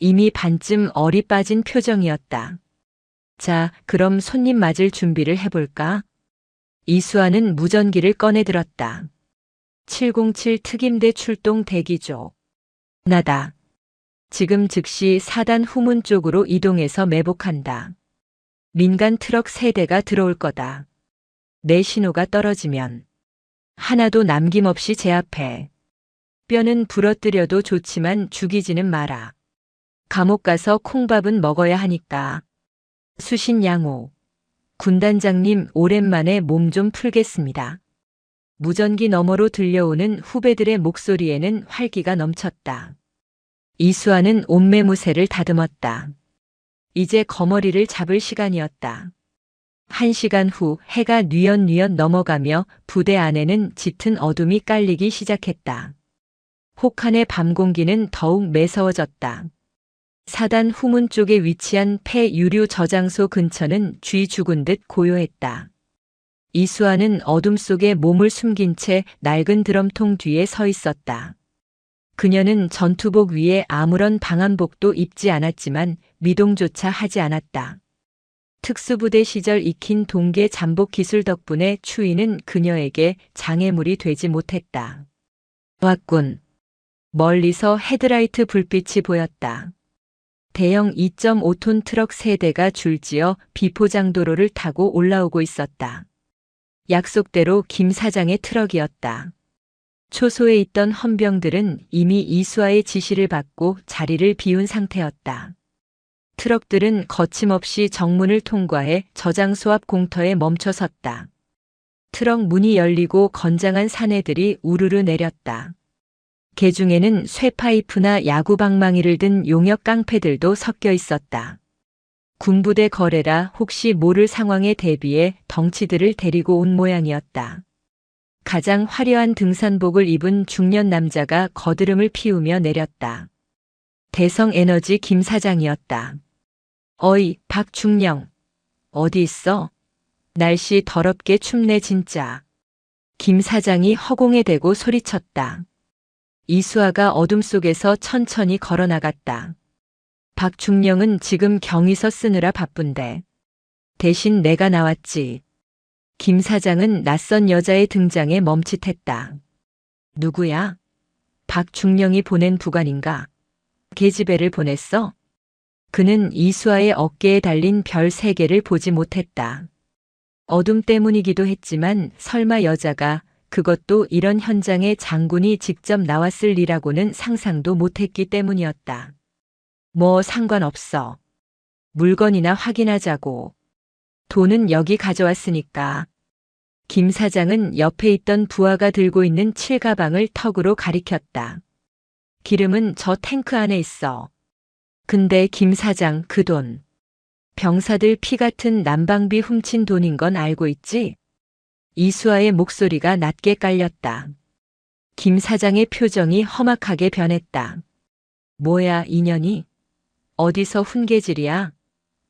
이미 반쯤 얼이 빠진 표정이었다. 자, 그럼 손님 맞을 준비를 해볼까? 이수아는 무전기를 꺼내 들었다. 707 특임대 출동 대기조. 나다. 지금 즉시 4단 후문 쪽으로 이동해서 매복한다. 민간 트럭 3대가 들어올 거다. 내 신호가 떨어지면 하나도 남김없이 제압해. 뼈는 부러뜨려도 좋지만 죽이지는 마라. 감옥 가서 콩밥은 먹어야 하니까. 수신 양호. 군단장님 오랜만에 몸 좀 풀겠습니다. 무전기 너머로 들려오는 후배들의 목소리에는 활기가 넘쳤다. 이수아는 옷매무새를 다듬었다. 이제 거머리를 잡을 시간이었다. 1시간 후 해가 뉘엿뉘엿 넘어가며 부대 안에는 짙은 어둠이 깔리기 시작했다. 혹한의 밤 공기는 더욱 매서워졌다. 4단 후문 쪽에 위치한 폐유류 저장소 근처는 쥐 죽은 듯 고요했다. 이수아는 어둠 속에 몸을 숨긴 채 낡은 드럼통 뒤에 서 있었다. 그녀는 전투복 위에 아무런 방한복도 입지 않았지만 미동조차 하지 않았다. 특수부대 시절 익힌 동계 잠복 기술 덕분에 추위는 그녀에게 장애물이 되지 못했다. 왔군. 멀리서 헤드라이트 불빛이 보였다. 대형 2.5톤 트럭 3대가 줄지어 비포장도로를 타고 올라오고 있었다. 약속대로 김 사장의 트럭이었다. 초소에 있던 헌병들은 이미 이수아의 지시를 받고 자리를 비운 상태였다. 트럭들은 거침없이 정문을 통과해 저장소 앞 공터에 멈춰섰다. 트럭 문이 열리고 건장한 사내들이 우르르 내렸다. 개중에는 쇠파이프나 야구방망이를 든 용역 깡패들도 섞여 있었다. 군부대 거래라 혹시 모를 상황에 대비해 덩치들을 데리고 온 모양이었다. 가장 화려한 등산복을 입은 중년 남자가 거드름을 피우며 내렸다. 대성에너지 김 사장이었다. 어이, 박중령. 어디 있어? 날씨 더럽게 춥네 진짜. 김 사장이 허공에 대고 소리쳤다. 이수아가 어둠 속에서 천천히 걸어나갔다. 박중령은 지금 경위서 쓰느라 바쁜데. 대신 내가 나왔지. 김 사장은 낯선 여자의 등장에 멈칫했다. 누구야? 박중령이 보낸 부관인가? 계집애를 보냈어? 그는 이수아의 어깨에 달린 별 3개를 보지 못했다. 어둠 때문이기도 했지만 설마 여자가 그것도 이런 현장에 장군이 직접 나왔을 리라고는 상상도 못했기 때문이었다. 뭐 상관없어. 물건이나 확인하자고. 돈은 여기 가져왔으니까. 김 사장은 옆에 있던 부하가 들고 있는 칠가방을 턱으로 가리켰다. 기름은 저 탱크 안에 있어. 근데 김 사장 그 돈. 병사들 피 같은 난방비 훔친 돈인 건 알고 있지? 이수아의 목소리가 낮게 깔렸다. 김 사장의 표정이 험악하게 변했다. 뭐야 인연이? 어디서 훈계질이야?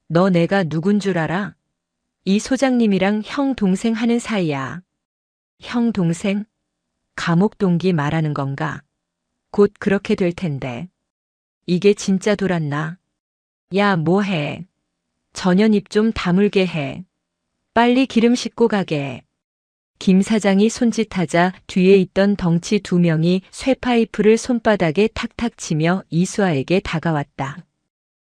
너 내가 누군 줄 알아? 이 소장님이랑 형 동생 하는 사이야. 형 동생? 감옥 동기 말하는 건가? 곧 그렇게 될 텐데. 이게 진짜 돌았나? 야 뭐해? 전현 입 좀 다물게 해. 빨리 기름 싣고 가게. 김 사장이 손짓하자 뒤에 있던 덩치 2명이 쇠파이프를 손바닥에 탁탁 치며 이수아에게 다가왔다.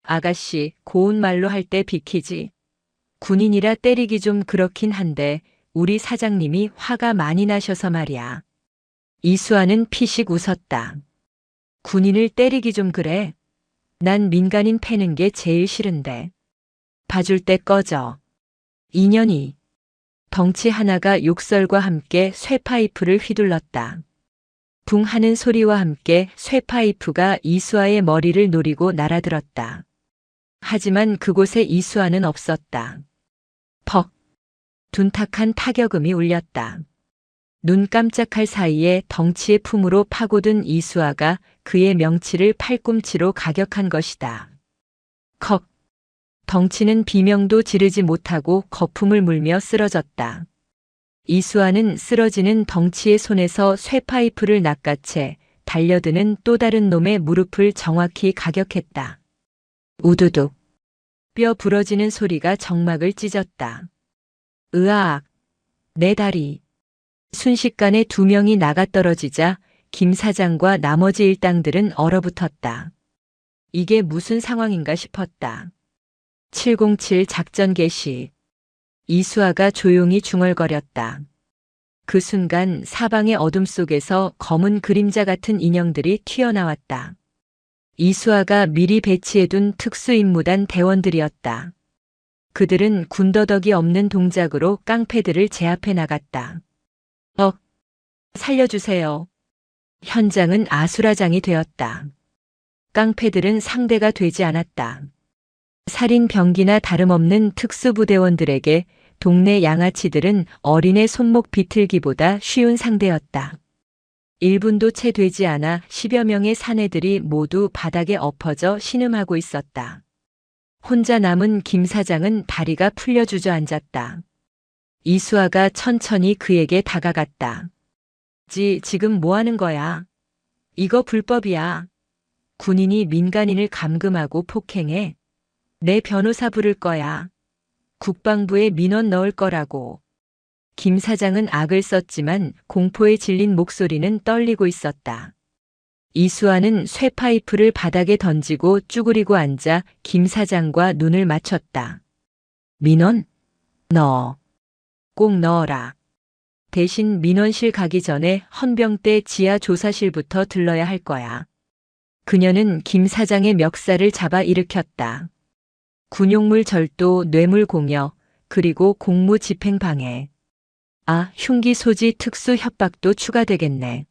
아가씨, 고운 말로 할 때 비키지. 군인이라 때리기 좀 그렇긴 한데 우리 사장님이 화가 많이 나셔서 말이야. 이수아는 피식 웃었다. 군인을 때리기 좀 그래? 난 민간인 패는 게 제일 싫은데. 봐줄 때 꺼져. 인연이. 덩치 하나가 욕설과 함께 쇠파이프를 휘둘렀다. 붕 하는 소리와 함께 쇠파이프가 이수아의 머리를 노리고 날아들었다. 하지만 그곳에 이수아는 없었다. 퍽. 둔탁한 타격음이 울렸다. 눈 깜짝할 사이에 덩치의 품으로 파고든 이수아가 그의 명치를 팔꿈치로 가격한 것이다. 컥. 덩치는 비명도 지르지 못하고 거품을 물며 쓰러졌다. 이수아는 쓰러지는 덩치의 손에서 쇠파이프를 낚아채 달려드는 또 다른 놈의 무릎을 정확히 가격했다. 우두둑. 뼈 부러지는 소리가 정막을 찢었다. 으악. 내 다리. 순식간에 2명이 나가떨어지자 김 사장과 나머지 일당들은 얼어붙었다. 이게 무슨 상황인가 싶었다. 707 작전 개시. 이수아가 조용히 중얼거렸다. 그 순간 사방의 어둠 속에서 검은 그림자 같은 인형들이 튀어나왔다. 이수아가 미리 배치해둔 특수임무단 대원들이었다. 그들은 군더더기 없는 동작으로 깡패들을 제압해 나갔다. 살려주세요. 현장은 아수라장이 되었다. 깡패들은 상대가 되지 않았다. 살인 병기나 다름없는 특수부대원들에게 동네 양아치들은 어린애 손목 비틀기보다 쉬운 상대였다. 1분도 채 되지 않아 10여 명의 사내들이 모두 바닥에 엎어져 신음하고 있었다. 혼자 남은 김 사장은 다리가 풀려 주저앉았다. 이수아가 천천히 그에게 다가갔다. 지금 뭐 하는 거야? 이거 불법이야. 군인이 민간인을 감금하고 폭행해. 내 변호사 부를 거야. 국방부에 민원 넣을 거라고. 김 사장은 악을 썼지만 공포에 질린 목소리는 떨리고 있었다. 이수아는 쇠파이프를 바닥에 던지고 쭈그리고 앉아 김 사장과 눈을 맞췄다. 민원? 넣어. 꼭 넣어라. 대신 민원실 가기 전에 헌병대 지하 조사실부터 들러야 할 거야. 그녀는 김 사장의 멱살을 잡아 일으켰다. 군용물 절도, 뇌물 공여, 그리고 공무 집행 방해. 흉기 소지 특수 협박도 추가되겠네.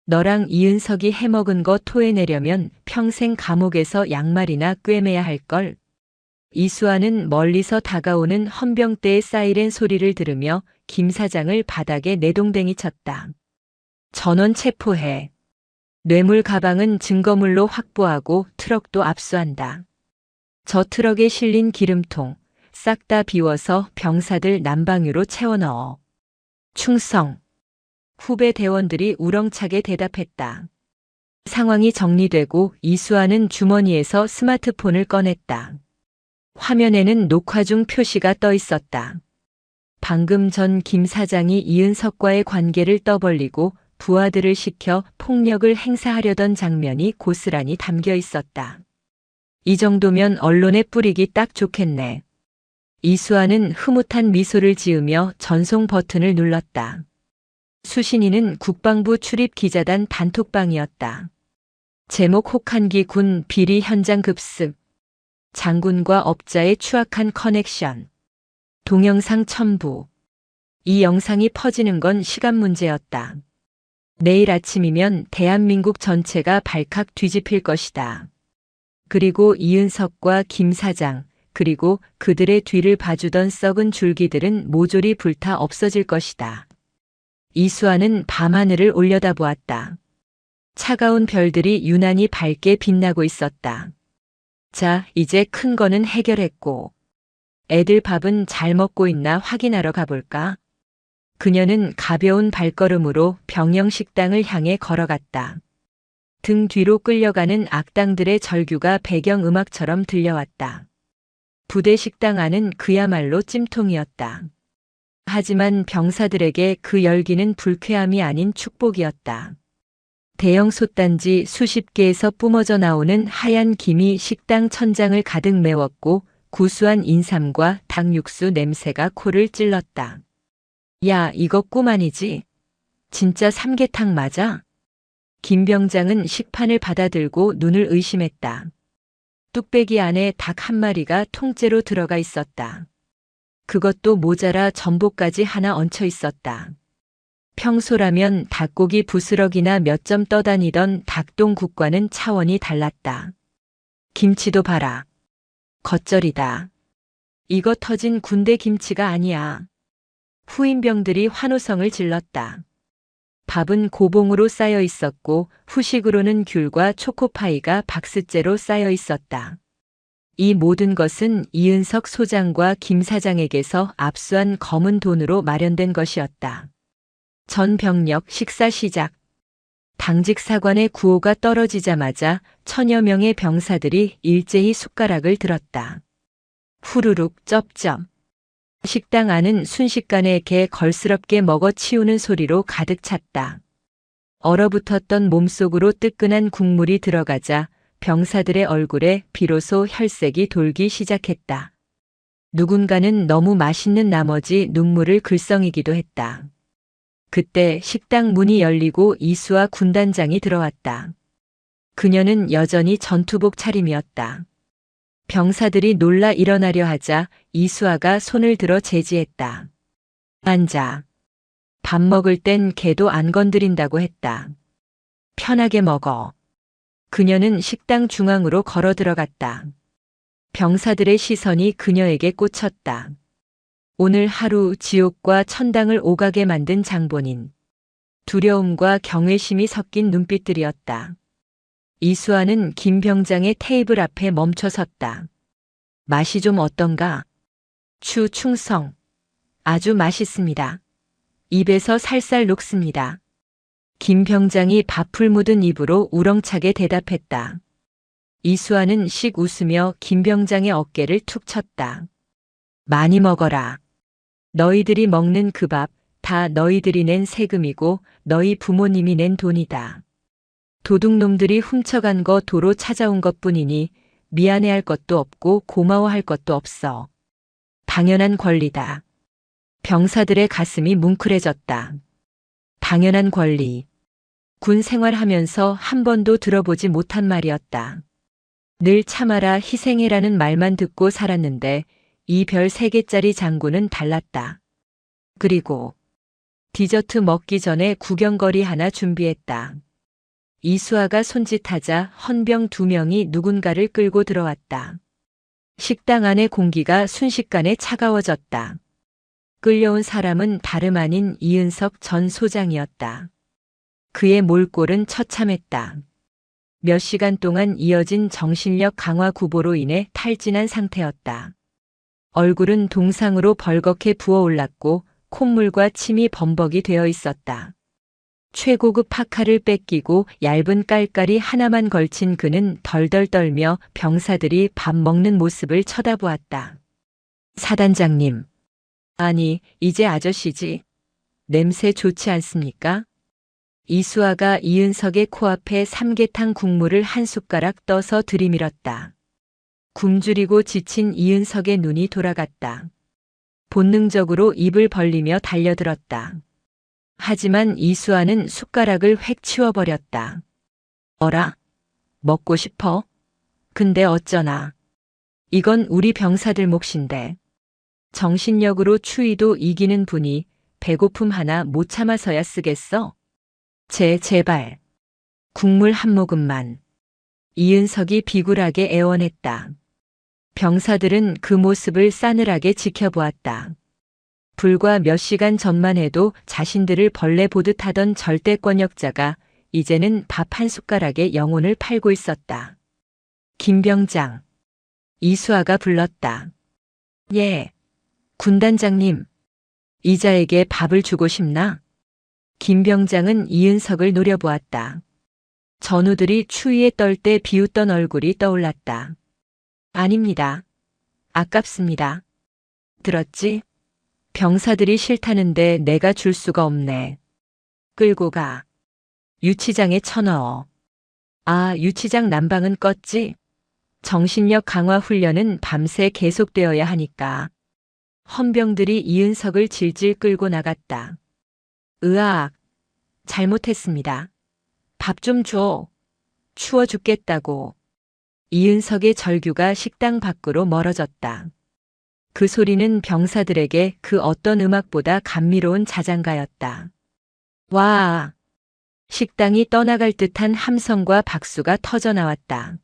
너랑 이은석이 해먹은 거 토해내려면 평생 감옥에서 양말이나 꿰매야 할걸. 이수아는 멀리서 다가오는 헌병대의 사이렌 소리를 들으며 김 사장을 바닥에 내동댕이 쳤다. 전원 체포해. 뇌물 가방은 증거물로 확보하고 트럭도 압수한다. 저 트럭에 실린 기름통 싹 다 비워서 병사들 난방유로 채워 넣어. 충성. 후배 대원들이 우렁차게 대답했다. 상황이 정리되고 이수아는 주머니에서 스마트폰을 꺼냈다. 화면에는 녹화 중 표시가 떠 있었다. 방금 전 김 사장이 이은석과의 관계를 떠벌리고 부하들을 시켜 폭력을 행사하려던 장면이 고스란히 담겨 있었다. 이 정도면 언론에 뿌리기 딱 좋겠네. 이수아는 흐뭇한 미소를 지으며 전송 버튼을 눌렀다. 수신인은 국방부 출입 기자단 단톡방이었다. 제목 혹한기 군 비리 현장 급습. 장군과 업자의 추악한 커넥션. 동영상 첨부. 이 영상이 퍼지는 건 시간 문제였다. 내일 아침이면 대한민국 전체가 발칵 뒤집힐 것이다. 그리고 이은석과 김 사장, 그리고 그들의 뒤를 봐주던 썩은 줄기들은 모조리 불타 없어질 것이다. 이수아는 밤하늘을 올려다보았다. 차가운 별들이 유난히 밝게 빛나고 있었다. 자, 이제 큰 거는 해결했고. 애들 밥은 잘 먹고 있나 확인하러 가볼까? 그녀는 가벼운 발걸음으로 병영식당을 향해 걸어갔다. 등 뒤로 끌려가는 악당들의 절규가 배경음악처럼 들려왔다. 부대 식당 안은 그야말로 찜통이었다. 하지만 병사들에게 그 열기는 불쾌함이 아닌 축복이었다. 대형 솥단지 수십 개에서 뿜어져 나오는 하얀 김이 식당 천장을 가득 메웠고 구수한 인삼과 닭육수 냄새가 코를 찔렀다. 야, 이거 꿈 아니지? 진짜 삼계탕 맞아? 김 병장은 식판을 받아들고 눈을 의심했다. 뚝배기 안에 닭 한 마리가 통째로 들어가 있었다. 그것도 모자라 전복까지 하나 얹혀 있었다. 평소라면 닭고기 부스러기나 몇 점 떠다니던 닭똥국과는 차원이 달랐다. 김치도 봐라. 겉절이다. 이거 터진 군대 김치가 아니야. 후임병들이 환호성을 질렀다. 밥은 고봉으로 쌓여 있었고 후식으로는 귤과 초코파이가 박스째로 쌓여 있었다. 이 모든 것은 이은석 소장과 김 사장에게서 압수한 검은 돈으로 마련된 것이었다. 전 병력 식사 시작. 당직 사관의 구호가 떨어지자마자 천여 명의 병사들이 일제히 숟가락을 들었다. 후루룩 쩝쩝. 식당 안은 순식간에 개 걸스럽게 먹어 치우는 소리로 가득 찼다. 얼어붙었던 몸속으로 뜨끈한 국물이 들어가자 병사들의 얼굴에 비로소 혈색이 돌기 시작했다. 누군가는 너무 맛있는 나머지 눈물을 글썽이기도 했다. 그때 식당 문이 열리고 이수와 군단장이 들어왔다. 그녀는 여전히 전투복 차림이었다. 병사들이 놀라 일어나려 하자 이수아가 손을 들어 제지했다. 앉아. 밥 먹을 땐 개도 안 건드린다고 했다. 편하게 먹어. 그녀는 식당 중앙으로 걸어 들어갔다. 병사들의 시선이 그녀에게 꽂혔다. 오늘 하루 지옥과 천당을 오가게 만든 장본인. 두려움과 경외심이 섞인 눈빛들이었다. 이수아는 김 병장의 테이블 앞에 멈춰 섰다. 맛이 좀 어떤가? 충성. 아주 맛있습니다. 입에서 살살 녹습니다. 김 병장이 밥풀 묻은 입으로 우렁차게 대답했다. 이수아는 씩 웃으며 김 병장의 어깨를 툭 쳤다. 많이 먹어라. 너희들이 먹는 그 밥 다 너희들이 낸 세금이고 너희 부모님이 낸 돈이다. 도둑놈들이 훔쳐간 거 도로 찾아온 것뿐이니 미안해할 것도 없고 고마워할 것도 없어. 당연한 권리다. 병사들의 가슴이 뭉클해졌다. 당연한 권리. 군 생활하면서 한 번도 들어보지 못한 말이었다. 늘 참아라 희생해라는 말만 듣고 살았는데 이 별 3개짜리 장군은 달랐다. 그리고 디저트 먹기 전에 구경거리 하나 준비했다. 이수아가 손짓하자 헌병 2명이 누군가를 끌고 들어왔다. 식당 안의 공기가 순식간에 차가워졌다. 끌려온 사람은 다름 아닌 이은석 전 소장이었다. 그의 몰골은 처참했다. 몇 시간 동안 이어진 정신력 강화 구보로 인해 탈진한 상태였다. 얼굴은 동상으로 벌겋게 부어올랐고 콧물과 침이 범벅이 되어 있었다. 최고급 파카를 뺏기고 얇은 깔깔이 하나만 걸친 그는 덜덜 떨며 병사들이 밥 먹는 모습을 쳐다보았다. 사단장님. 아니, 이제 아저씨지. 냄새 좋지 않습니까? 이수아가 이은석의 코앞에 삼계탕 국물을 한 숟가락 떠서 들이밀었다. 굶주리고 지친 이은석의 눈이 돌아갔다. 본능적으로 입을 벌리며 달려들었다. 하지만 이수아는 숟가락을 획 치워버렸다. 어라? 먹고 싶어? 근데 어쩌나. 이건 우리 병사들 몫인데. 정신력으로 추위도 이기는 분이 배고픔 하나 못 참아서야 쓰겠어? 제발. 국물 한 모금만. 이은석이 비굴하게 애원했다. 병사들은 그 모습을 싸늘하게 지켜보았다. 불과 몇 시간 전만 해도 자신들을 벌레 보듯 하던 절대권력자가 이제는 밥 한 숟가락에 영혼을 팔고 있었다. 김 병장. 이수아가 불렀다. 예. 군단장님. 이자에게 밥을 주고 싶나? 김 병장은 이은석을 노려보았다. 전우들이 추위에 떨 때 비웃던 얼굴이 떠올랐다. 아닙니다. 아깝습니다. 들었지? 병사들이 싫다는데 내가 줄 수가 없네. 끌고 가. 유치장에 쳐넣어. 아, 유치장 난방은 껐지? 정신력 강화 훈련은 밤새 계속되어야 하니까. 헌병들이 이은석을 질질 끌고 나갔다. 으악. 잘못했습니다. 밥 좀 줘. 추워 죽겠다고. 이은석의 절규가 식당 밖으로 멀어졌다. 그 소리는 병사들에게 그 어떤 음악보다 감미로운 자장가였다. 와! 식당이 떠나갈 듯한 함성과 박수가 터져나왔다.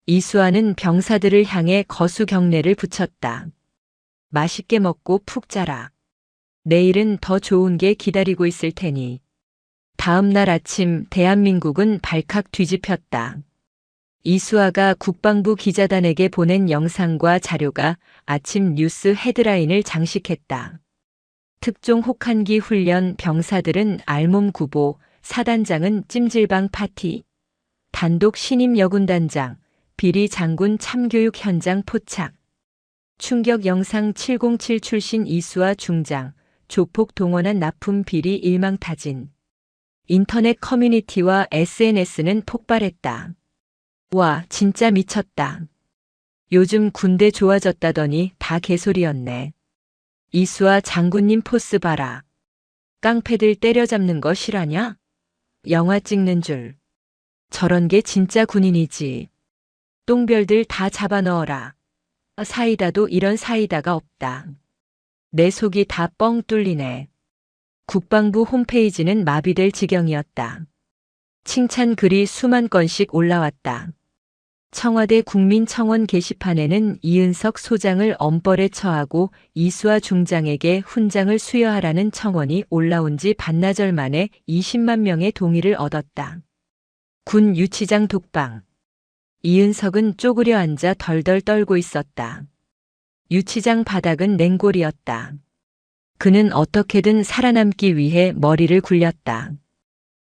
이수아는 병사들을 향해 거수 경례를 붙였다. 맛있게 먹고 푹 자라. 내일은 더 좋은 게 기다리고 있을 테니. 다음 날 아침 대한민국은 발칵 뒤집혔다. 이수아가 국방부 기자단에게 보낸 영상과 자료가 아침 뉴스 헤드라인을 장식했다. 특종 혹한기 훈련 병사들은 알몸 구보, 사단장은 찜질방 파티, 단독 신임 여군단장, 비리 장군 참교육 현장 포착. 충격 영상 707 출신 이수와 중장, 조폭 동원한 납품 비리 일망타진. 인터넷 커뮤니티와 SNS는 폭발했다. 와, 진짜 미쳤다. 요즘 군대 좋아졌다더니 다 개소리였네. 이수와 장군님 포스 봐라. 깡패들 때려잡는 거 실화냐? 영화 찍는 줄. 저런 게 진짜 군인이지. 똥별들 다 잡아넣어라. 사이다도 이런 사이다가 없다. 내 속이 다 뻥 뚫리네. 국방부 홈페이지는 마비될 지경이었다. 칭찬 글이 수만 건씩 올라왔다. 청와대 국민청원 게시판에는 이은석 소장을 엄벌에 처하고 이수와 중장에게 훈장을 수여하라는 청원이 올라온 지 반나절 만에 20만 명의 동의를 얻었다. 군 유치장 독방. 이은석은 쪼그려 앉아 덜덜 떨고 있었다. 유치장 바닥은 냉골이었다. 그는 어떻게든 살아남기 위해 머리를 굴렸다.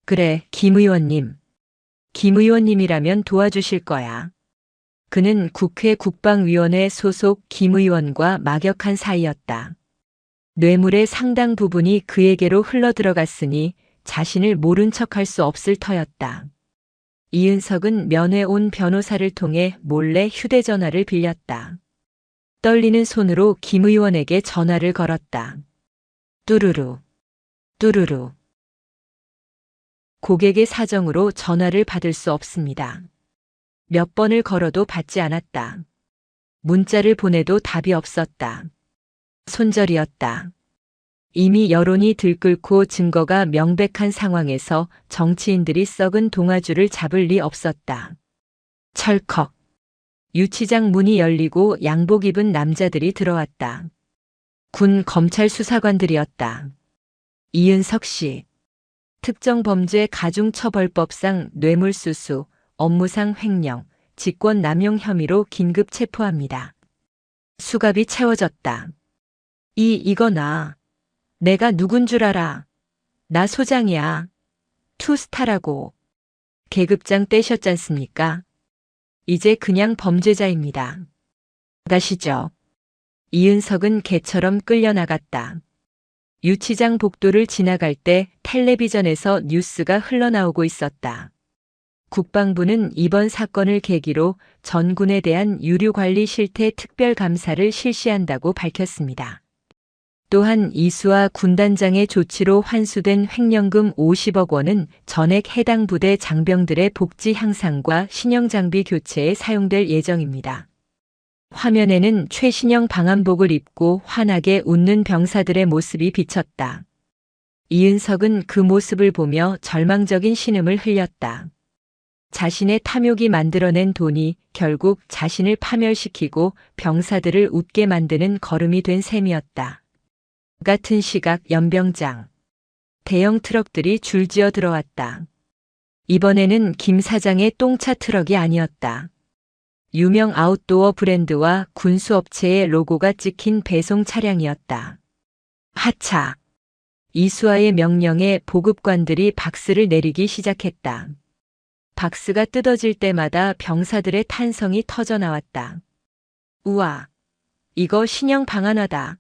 그래, 김 의원님. 김 의원님이라면 도와주실 거야. 그는 국회 국방위원회 소속 김 의원과 막역한 사이였다. 뇌물의 상당 부분이 그에게로 흘러들어갔으니 자신을 모른 척할 수 없을 터였다. 이은석은 면회 온 변호사를 통해 몰래 휴대전화를 빌렸다. 떨리는 손으로 김 의원에게 전화를 걸었다. 뚜루루, 뚜루루. 고객의 사정으로 전화를 받을 수 없습니다. 몇 번을 걸어도 받지 않았다. 문자를 보내도 답이 없었다. 손절이었다. 이미 여론이 들끓고 증거가 명백한 상황에서 정치인들이 썩은 동아줄을 잡을 리 없었다. 철컥. 유치장 문이 열리고 양복 입은 남자들이 들어왔다. 군 검찰 수사관들이었다. 이은석 씨. 특정범죄 가중처벌법상 뇌물수수, 업무상 횡령, 직권남용 혐의로 긴급 체포합니다. 수갑이 채워졌다. 이거 내가 누군 줄 알아. 나 소장이야. 투스타라고. 계급장 떼셨잖습니까? 이제 그냥 범죄자입니다. 가시죠. 이은석은 개처럼 끌려나갔다. 유치장 복도를 지나갈 때 텔레비전에서 뉴스가 흘러나오고 있었다. 국방부는 이번 사건을 계기로 전군에 대한 유류관리 실태 특별감사를 실시한다고 밝혔습니다. 또한 이수와 군단장의 조치로 환수된 횡령금 50억 원은 전액 해당 부대 장병들의 복지 향상과 신형장비 교체에 사용될 예정입니다. 화면에는 최신형 방한복을 입고 환하게 웃는 병사들의 모습이 비쳤다. 이은석은 그 모습을 보며 절망적인 신음을 흘렸다. 자신의 탐욕이 만들어낸 돈이 결국 자신을 파멸시키고 병사들을 웃게 만드는 거름이 된 셈이었다. 같은 시각 연병장. 대형 트럭들이 줄지어 들어왔다. 이번에는 김 사장의 똥차 트럭이 아니었다. 유명 아웃도어 브랜드와 군수업체의 로고가 찍힌 배송 차량이었다. 하차. 이수아의 명령에 보급관들이 박스를 내리기 시작했다. 박스가 뜯어질 때마다 병사들의 탄성이 터져나왔다. 우와, 이거 신형 방한화다.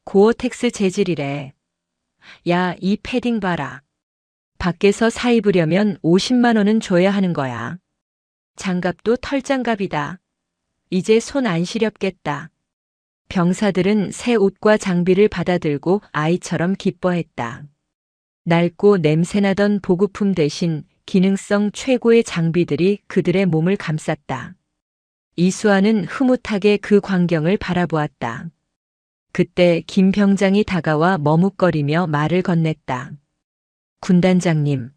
고어텍스 재질이래. 야, 이 패딩 봐라. 밖에서 사 입으려면 50만 원은 줘야 하는 거야. 장갑도 털장갑이다. 이제 손 안 시렵겠다. 병사들은 새 옷과 장비를 받아들고 아이처럼 기뻐했다. 낡고 냄새나던 보급품 대신 기능성 최고의 장비들이 그들의 몸을 감쌌다. 이수아는 흐뭇하게 그 광경을 바라보았다. 그때 김 병장이 다가와 머뭇거리며 말을 건넸다. 군단장님,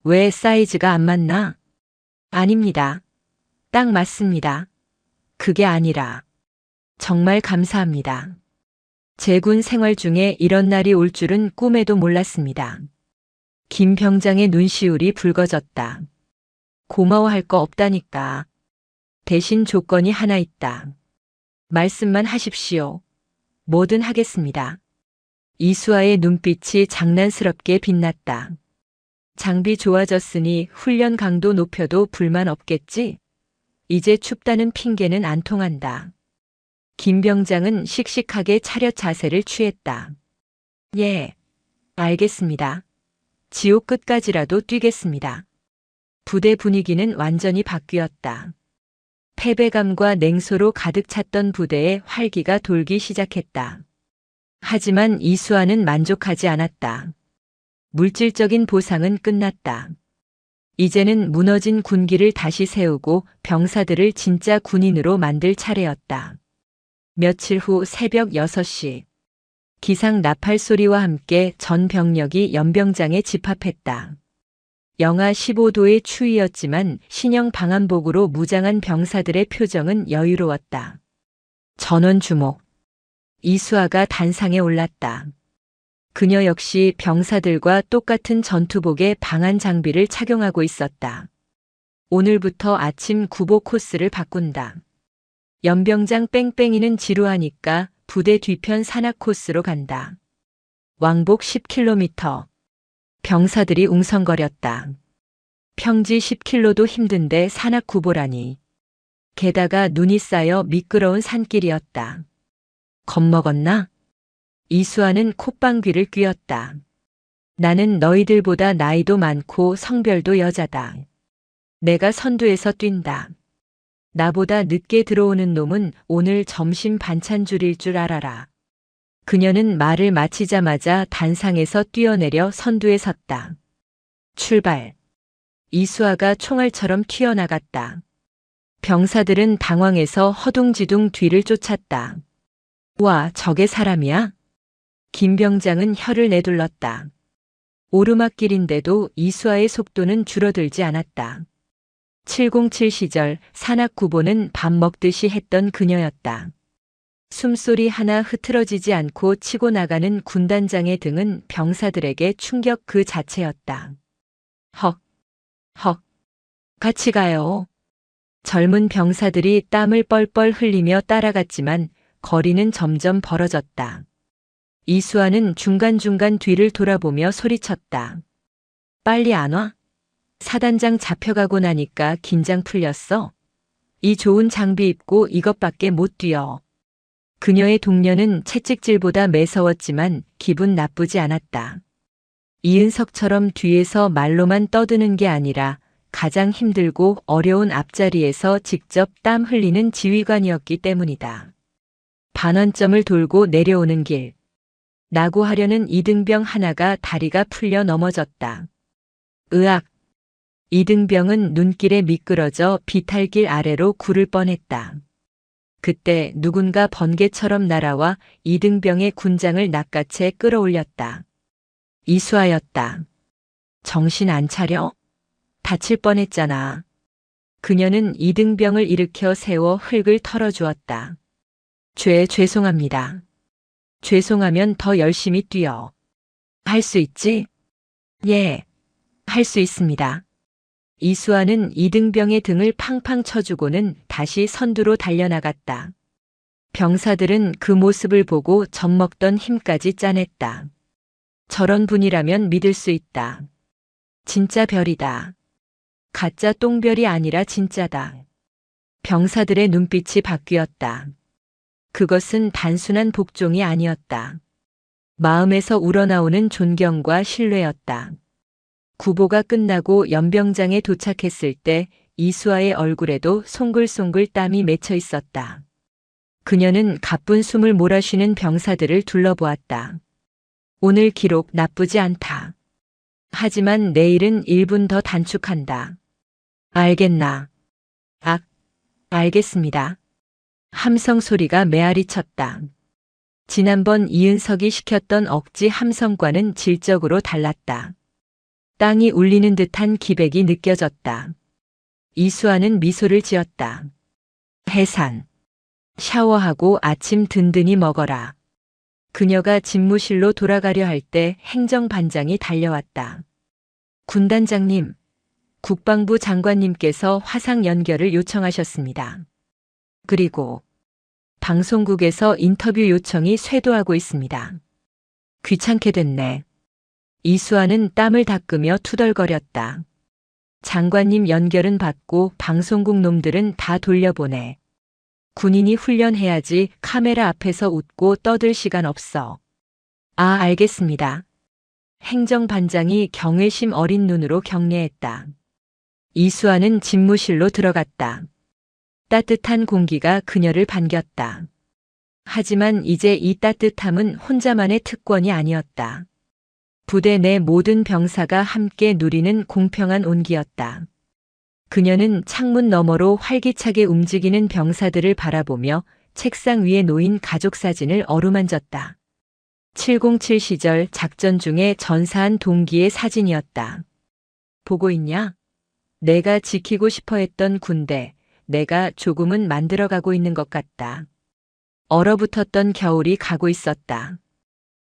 왜 사이즈가 안 맞나? 아닙니다. 딱 맞습니다. 그게 아니라 정말 감사합니다. 제 군 생활 중에 이런 날이 올 줄은 꿈에도 몰랐습니다. 김 병장의 눈시울이 붉어졌다. 고마워할 거 없다니까. 대신 조건이 하나 있다. 말씀만 하십시오. 뭐든 하겠습니다. 이수아의 눈빛이 장난스럽게 빛났다. 장비 좋아졌으니 훈련 강도 높여도 불만 없겠지? 이제 춥다는 핑계는 안 통한다. 김 병장은 씩씩하게 차렷 자세를 취했다. 예, 알겠습니다. 지옥 끝까지라도 뛰겠습니다. 부대 분위기는 완전히 바뀌었다. 패배감과 냉소로 가득 찼던 부대에 활기가 돌기 시작했다. 하지만 이수아는 만족하지 않았다. 물질적인 보상은 끝났다. 이제는 무너진 군기를 다시 세우고 병사들을 진짜 군인으로 만들 차례였다. 며칠 후 새벽 6시. 기상 나팔 소리와 함께 전 병력이 연병장에 집합했다. 영하 15도의 추위였지만 신형 방한복으로 무장한 병사들의 표정은 여유로웠다. 전원 주목. 이수아가 단상에 올랐다. 그녀 역시 병사들과 똑같은 전투복에 방한 장비를 착용하고 있었다. 오늘부터 아침 구보 코스를 바꾼다. 연병장 뺑뺑이는 지루하니까 부대 뒤편 산악 코스로 간다. 왕복 10km. 병사들이 웅성거렸다. 평지 10km도 힘든데 산악 구보라니. 게다가 눈이 쌓여 미끄러운 산길이었다. 겁먹었나? 이수아는 콧방귀를 뀌었다. 나는 너희들보다 나이도 많고 성별도 여자다. 내가 선두에서 뛴다. 나보다 늦게 들어오는 놈은 오늘 점심 반찬 줄일 줄 알아라. 그녀는 말을 마치자마자 단상에서 뛰어내려 선두에 섰다. 출발. 이수아가 총알처럼 튀어나갔다. 병사들은 당황해서 허둥지둥 뒤를 쫓았다. 와, 저게 사람이야? 김 병장은 혀를 내둘렀다. 오르막길인데도 이수아의 속도는 줄어들지 않았다. 707 시절 산악구보는 밥 먹듯이 했던 그녀였다. 숨소리 하나 흐트러지지 않고 치고 나가는 군단장의 등은 병사들에게 충격 그 자체였다. 헉, 헉, 같이 가요. 젊은 병사들이 땀을 뻘뻘 흘리며 따라갔지만 거리는 점점 벌어졌다. 이수아는 중간중간 뒤를 돌아보며 소리쳤다. 빨리 안 와? 사단장 잡혀가고 나니까 긴장 풀렸어. 이 좋은 장비 입고 이것밖에 못 뛰어. 그녀의 동료는 채찍질보다 매서웠지만 기분 나쁘지 않았다. 이은석처럼 뒤에서 말로만 떠드는 게 아니라 가장 힘들고 어려운 앞자리에서 직접 땀 흘리는 지휘관이었기 때문이다. 반원점을 돌고 내려오는 길. 낙오하려는 이등병 하나가 다리가 풀려 넘어졌다. 으악! 이등병은 눈길에 미끄러져 비탈길 아래로 굴을 뻔했다. 그때 누군가 번개처럼 날아와 이등병의 군장을 낚아채 끌어올렸다. 이수아였다. 정신 안 차려? 다칠 뻔했잖아. 그녀는 이등병을 일으켜 세워 흙을 털어주었다. 죄송합니다. 죄송하면 더 열심히 뛰어. 할 수 있지? 예, 할 수 있습니다. 이수아는 이등병의 등을 팡팡 쳐주고는 다시 선두로 달려나갔다. 병사들은 그 모습을 보고 젖먹던 힘까지 짜냈다. 저런 분이라면 믿을 수 있다. 진짜 별이다. 가짜 똥별이 아니라 진짜다. 병사들의 눈빛이 바뀌었다. 그것은 단순한 복종이 아니었다. 마음에서 우러나오는 존경과 신뢰였다. 구보가 끝나고 연병장에 도착했을 때 이수아의 얼굴에도 송글송글 땀이 맺혀 있었다. 그녀는 가쁜 숨을 몰아쉬는 병사들을 둘러보았다. 오늘 기록 나쁘지 않다. 하지만 내일은 1분 더 단축한다. 알겠나? 알겠습니다. 함성 소리가 메아리 쳤다. 지난번 이은석이 시켰던 억지 함성과는 질적으로 달랐다. 땅이 울리는 듯한 기백이 느껴졌다. 이수아는 미소를 지었다. 해산. 샤워하고 아침 든든히 먹어라. 그녀가 집무실로 돌아가려 할 때 행정반장이 달려왔다. 군단장님, 국방부 장관님께서 화상 연결을 요청하셨습니다. 그리고 방송국에서 인터뷰 요청이 쇄도하고 있습니다. 귀찮게 됐네. 이수아는 땀을 닦으며 투덜거렸다. 장관님 연결은 받고 방송국 놈들은 다 돌려보내. 군인이 훈련해야지 카메라 앞에서 웃고 떠들 시간 없어. 아, 알겠습니다. 행정반장이 경외심 어린 눈으로 경례했다. 이수아는 집무실로 들어갔다. 따뜻한 공기가 그녀를 반겼다. 하지만 이제 이 따뜻함은 혼자만의 특권이 아니었다. 부대 내 모든 병사가 함께 누리는 공평한 온기였다. 그녀는 창문 너머로 활기차게 움직이는 병사들을 바라보며 책상 위에 놓인 가족 사진을 어루만졌다. 707 시절 작전 중에 전사한 동기의 사진이었다. 보고 있냐? 내가 지키고 싶어 했던 군대, 내가 조금은 만들어가고 있는 것 같다. 얼어붙었던 겨울이 가고 있었다.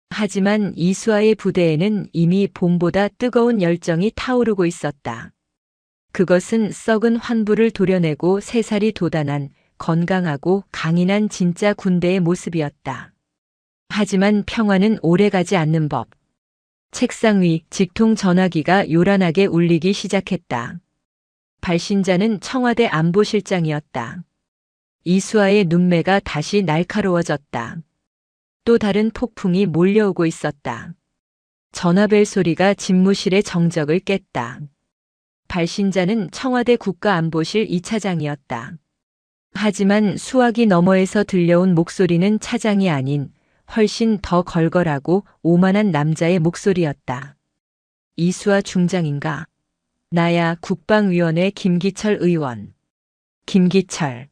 하지만 이수아의 부대에는 이미 봄보다 뜨거운 열정이 타오르고 있었다. 그것은 썩은 환부를 도려내고 새살이 돋아난 건강하고 강인한 진짜 군대의 모습이었다. 하지만 평화는 오래가지 않는 법. 책상 위 직통 전화기가 요란하게 울리기 시작했다. 발신자는 청와대 안보실장이었다. 이수아의 눈매가 다시 날카로워졌다. 또 다른 폭풍이 몰려오고 있었다. 전화벨 소리가 집무실의 정적을 깼다. 발신자는 청와대 국가안보실 2차장이었다. 하지만 수화기 너머에서 들려온 목소리는 차장이 아닌 훨씬 더 걸걸하고 오만한 남자의 목소리였다. 이수아 중장인가? 나야 국방위원회 김기철 의원. 김기철.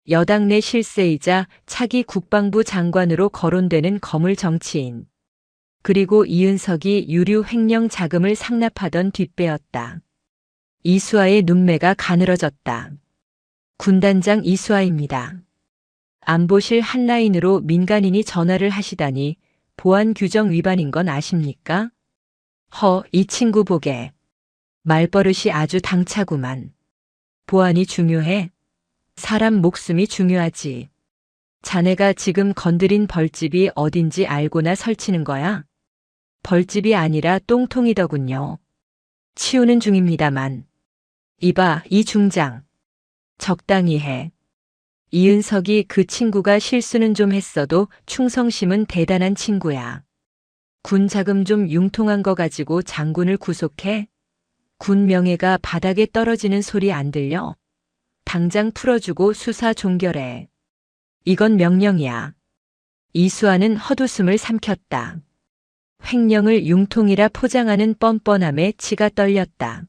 여당 내 실세이자 차기 국방부 장관으로 거론되는 거물 정치인. 그리고 이은석이 유류 횡령 자금을 상납하던 뒷배였다. 이수아의 눈매가 가늘어졌다. 군단장 이수아입니다. 안보실 한라인으로 민간인이 전화를 하시다니 보안 규정 위반인 건 아십니까? 이 친구 보게. 말버릇이 아주 당차구만. 보안이 중요해? 사람 목숨이 중요하지. 자네가 지금 건드린 벌집이 어딘지 알고나 설치는 거야? 벌집이 아니라 똥통이더군요. 치우는 중입니다만. 이봐, 이 중장. 적당히 해. 이은석이 그 친구가 실수는 좀 했어도 충성심은 대단한 친구야. 군 자금 좀 융통한 거 가지고 장군을 구속해? 군 명예가 바닥에 떨어지는 소리 안 들려? 당장 풀어주고 수사 종결해. 이건 명령이야. 이수아는 헛웃음을 삼켰다. 횡령을 융통이라 포장하는 뻔뻔함에 치가 떨렸다.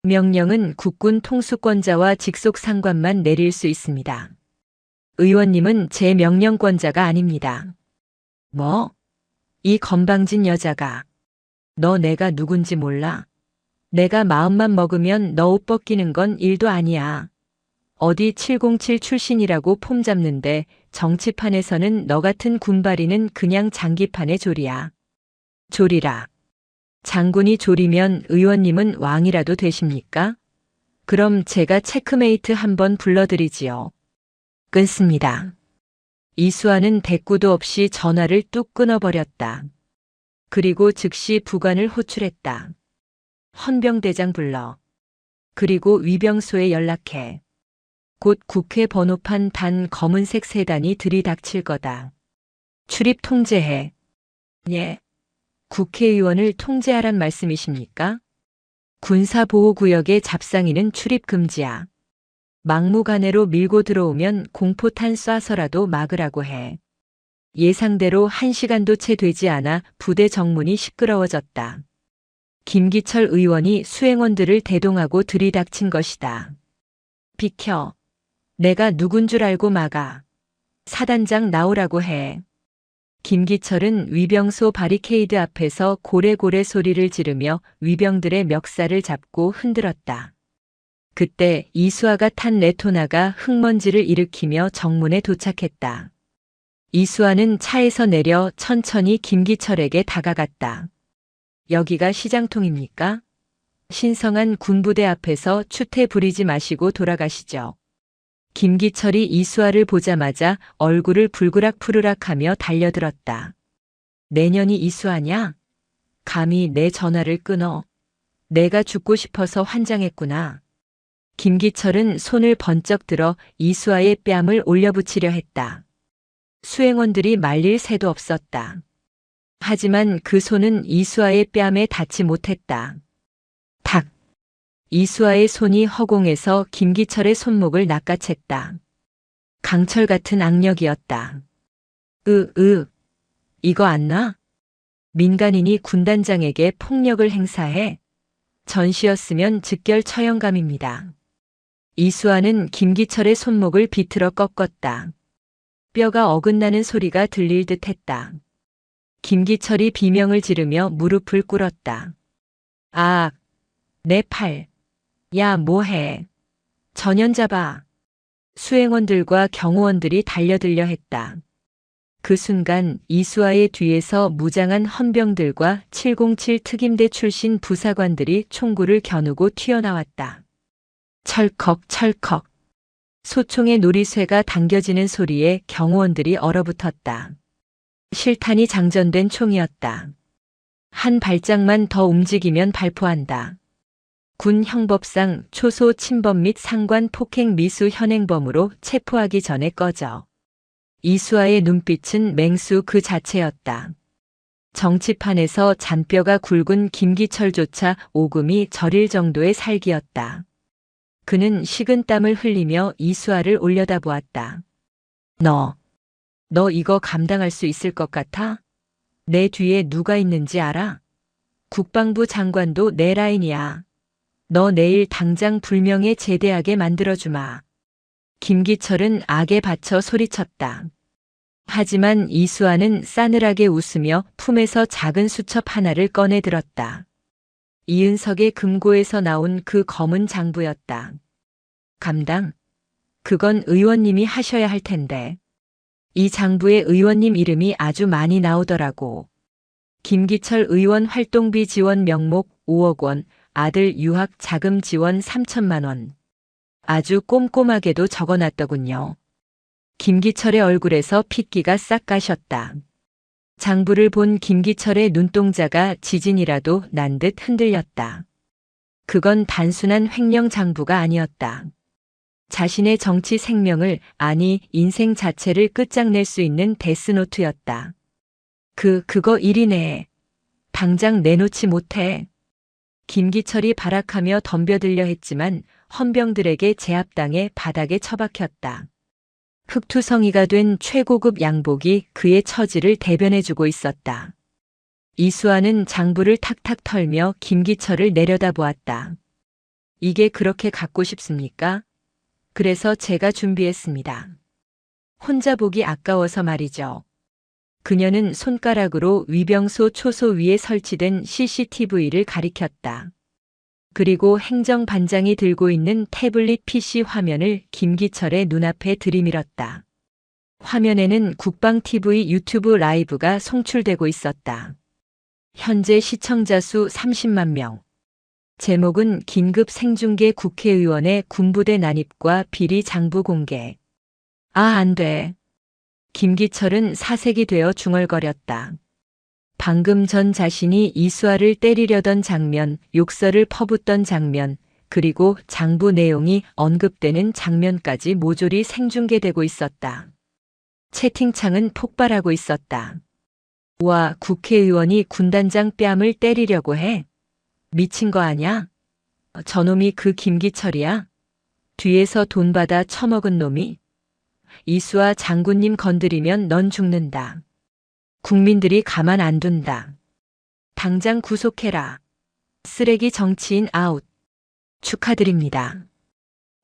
명령은 국군 통수권자와 직속 상관만 내릴 수 있습니다. 의원님은 제 명령권자가 아닙니다. 뭐? 이 건방진 여자가. 너 내가 누군지 몰라? 내가 마음만 먹으면 너 옷 벗기는 건 일도 아니야. 어디 707 출신이라고 폼 잡는데 정치판에서는 너 같은 군발이는 그냥 장기판의 조리야. 조리라. 장군이 조리면 의원님은 왕이라도 되십니까? 그럼 제가 체크메이트 한번 불러드리지요. 끊습니다. 이수아는 대꾸도 없이 전화를 뚝 끊어버렸다. 그리고 즉시 부관을 호출했다. 헌병대장 불러. 그리고 위병소에 연락해. 곧 국회 번호판 단 검은색 세단이 들이닥칠 거다. 출입 통제해. 예. 국회의원을 통제하란 말씀이십니까? 군사보호구역의 잡상인은 출입 금지야. 막무가내로 밀고 들어오면 공포탄 쏴서라도 막으라고 해. 예상대로 1시간도 채 되지 않아 부대 정문이 시끄러워졌다. 김기철 의원이 수행원들을 대동하고 들이닥친 것이다. 비켜. 내가 누군 줄 알고 막아. 사단장 나오라고 해. 김기철은 위병소 바리케이드 앞에서 고래고래 소리를 지르며 위병들의 멱살을 잡고 흔들었다. 그때 이수아가 탄 레토나가 흙먼지를 일으키며 정문에 도착했다. 이수아는 차에서 내려 천천히 김기철에게 다가갔다. 여기가 시장통입니까? 신성한 군부대 앞에서 추태 부리지 마시고 돌아가시죠. 김기철이 이수아를 보자마자 얼굴을 불그락푸르락하며 달려들었다. 내년이 이수아냐? 감히 내 전화를 끊어. 내가 죽고 싶어서 환장했구나. 김기철은 손을 번쩍 들어 이수아의 뺨을 올려붙이려 했다. 수행원들이 말릴 새도 없었다. 하지만 그 손은 이수아의 뺨에 닿지 못했다. 탁! 이수아의 손이 허공에서 김기철의 손목을 낚아챘다. 강철 같은 악력이었다. 이거 안 나? 민간인이 군단장에게 폭력을 행사해? 전시였으면 즉결 처형감입니다. 이수아는 김기철의 손목을 비틀어 꺾었다. 뼈가 어긋나는 소리가 들릴 듯 했다. 김기철이 비명을 지르며 무릎을 꿇었다. 아, 내 팔. 야, 뭐해. 전연 잡아. 수행원들과 경호원들이 달려들려 했다. 그 순간 이수아의 뒤에서 무장한 헌병들과 707 특임대 출신 부사관들이 총구를 겨누고 튀어나왔다. 철컥 철컥. 소총의 놀이쇠가 당겨지는 소리에 경호원들이 얼어붙었다. 실탄이 장전된 총이었다. 한 발짝만 더 움직이면 발포한다. 군 형법상 초소 침범 및 상관 폭행 미수 현행범으로 체포하기 전에 꺼져. 이수아의 눈빛은 맹수 그 자체였다. 정치판에서 잔뼈가 굵은 김기철조차 오금이 저릴 정도의 살기였다. 그는 식은 땀을 흘리며 이수아를 올려다보았다. 너 이거 감당할 수 있을 것 같아? 내 뒤에 누가 있는지 알아? 국방부 장관도 내 라인이야. 너 내일 당장 불명예 제대하게 만들어주마. 김기철은 악에 받쳐 소리쳤다. 하지만 이수아는 싸늘하게 웃으며 품에서 작은 수첩 하나를 꺼내 들었다. 이은석의 금고에서 나온 그 검은 장부였다. 감당? 그건 의원님이 하셔야 할 텐데. 이 장부에 의원님 이름이 아주 많이 나오더라고. 김기철 의원 활동비 지원 명목 5억 원, 아들 유학 자금 지원 3천만 원. 아주 꼼꼼하게도 적어놨더군요. 김기철의 얼굴에서 핏기가 싹 가셨다. 장부를 본 김기철의 눈동자가 지진이라도 난 듯 흔들렸다. 그건 단순한 횡령 장부가 아니었다. 자신의 정치 생명을, 아니 인생 자체를 끝장낼 수 있는 데스노트였다. 그거 일이네. 당장 내놓지 못해. 김기철이 발악하며 덤벼들려 했지만 헌병들에게 제압당해 바닥에 처박혔다. 흑투성이가 된 최고급 양복이 그의 처지를 대변해주고 있었다. 이수아는 장부를 탁탁 털며 김기철을 내려다보았다. 이게 그렇게 갖고 싶습니까? 그래서 제가 준비했습니다. 혼자 보기 아까워서 말이죠. 그녀는 손가락으로 위병소 초소 위에 설치된 CCTV를 가리켰다. 그리고 행정반장이 들고 있는 태블릿 PC 화면을 김기철의 눈앞에 들이밀었다. 화면에는 국방TV 유튜브 라이브가 송출되고 있었다. 현재 시청자 수 30만 명. 제목은 긴급 생중계 국회의원의 군부대 난입과 비리 장부 공개. 아, 안 돼. 김기철은 사색이 되어 중얼거렸다. 방금 전 자신이 이수아를 때리려던 장면, 욕설을 퍼붓던 장면, 그리고 장부 내용이 언급되는 장면까지 모조리 생중계되고 있었다. 채팅창은 폭발하고 있었다. 와, 국회의원이 군단장 뺨을 때리려고 해? 미친 거 아냐? 저놈이 그 김기철이야? 뒤에서 돈 받아 처먹은 놈이? 이수아 장군님 건드리면 넌 죽는다. 국민들이 가만 안 둔다. 당장 구속해라. 쓰레기 정치인 아웃. 축하드립니다.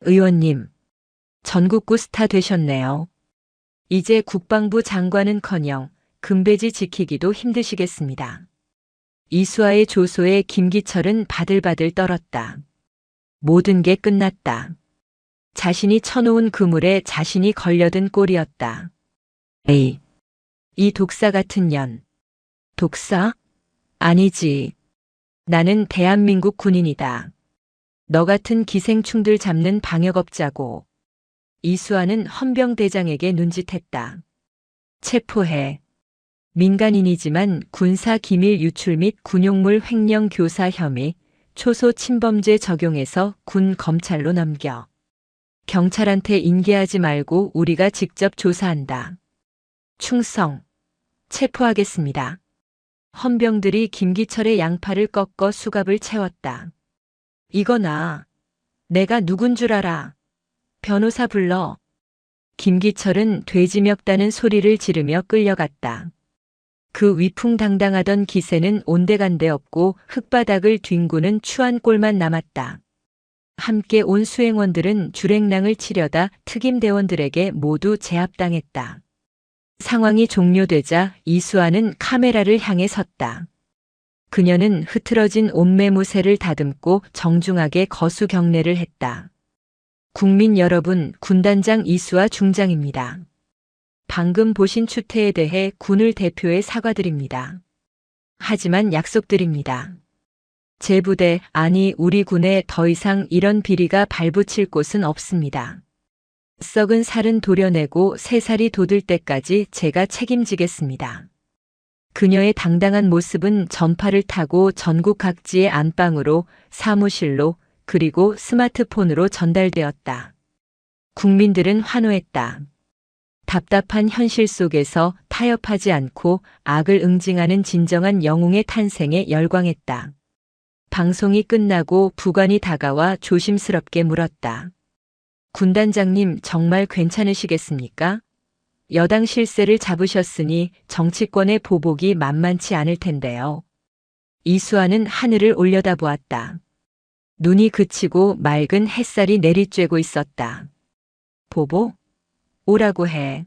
의원님, 전국구 스타 되셨네요. 이제 국방부 장관은커녕 금배지 지키기도 힘드시겠습니다. 이수아의 조소에 김기철은 바들바들 떨었다. 모든 게 끝났다. 자신이 쳐놓은 그물에 자신이 걸려든 꼴이었다. 에이, 이 독사 같은 년. 독사? 아니지. 나는 대한민국 군인이다. 너 같은 기생충들 잡는 방역업자고. 이수아는 헌병대장에게 눈짓했다. 체포해. 민간인이지만 군사 기밀 유출 및 군용물 횡령 교사 혐의, 초소 침범죄 적용해서 군 검찰로 넘겨. 경찰한테 인계하지 말고 우리가 직접 조사한다. 충성. 체포하겠습니다. 헌병들이 김기철의 양팔을 꺾어 수갑을 채웠다. 이거나. 내가 누군 줄 알아. 변호사 불러. 김기철은 돼지멱다는 소리를 지르며 끌려갔다. 그 위풍당당하던 기세는 온데간데 없고 흙바닥을 뒹구는 추한 꼴만 남았다. 함께 온 수행원들은 줄행랑을 치려다 특임대원들에게 모두 제압당했다. 상황이 종료되자 이수아는 카메라를 향해 섰다. 그녀는 흐트러진 옷매무새를 다듬고 정중하게 거수 경례를 했다. 국민 여러분, 군단장 이수아 중장입니다. 방금 보신 추태에 대해 군을 대표해 사과드립니다. 하지만 약속드립니다. 제 부대, 아니 우리 군에 더 이상 이런 비리가 발붙일 곳은 없습니다. 썩은 살은 도려내고 새살이 돋을 때까지 제가 책임지겠습니다. 그녀의 당당한 모습은 전파를 타고 전국 각지의 안방으로, 사무실로, 그리고 스마트폰으로 전달되었다. 국민들은 환호했다. 답답한 현실 속에서 타협하지 않고 악을 응징하는 진정한 영웅의 탄생에 열광했다. 방송이 끝나고 부관이 다가와 조심스럽게 물었다. 군단장님 정말 괜찮으시겠습니까? 여당 실세를 잡으셨으니 정치권의 보복이 만만치 않을 텐데요. 이수아는 하늘을 올려다보았다. 눈이 그치고 맑은 햇살이 내리쬐고 있었다. 보복? 오라고 해.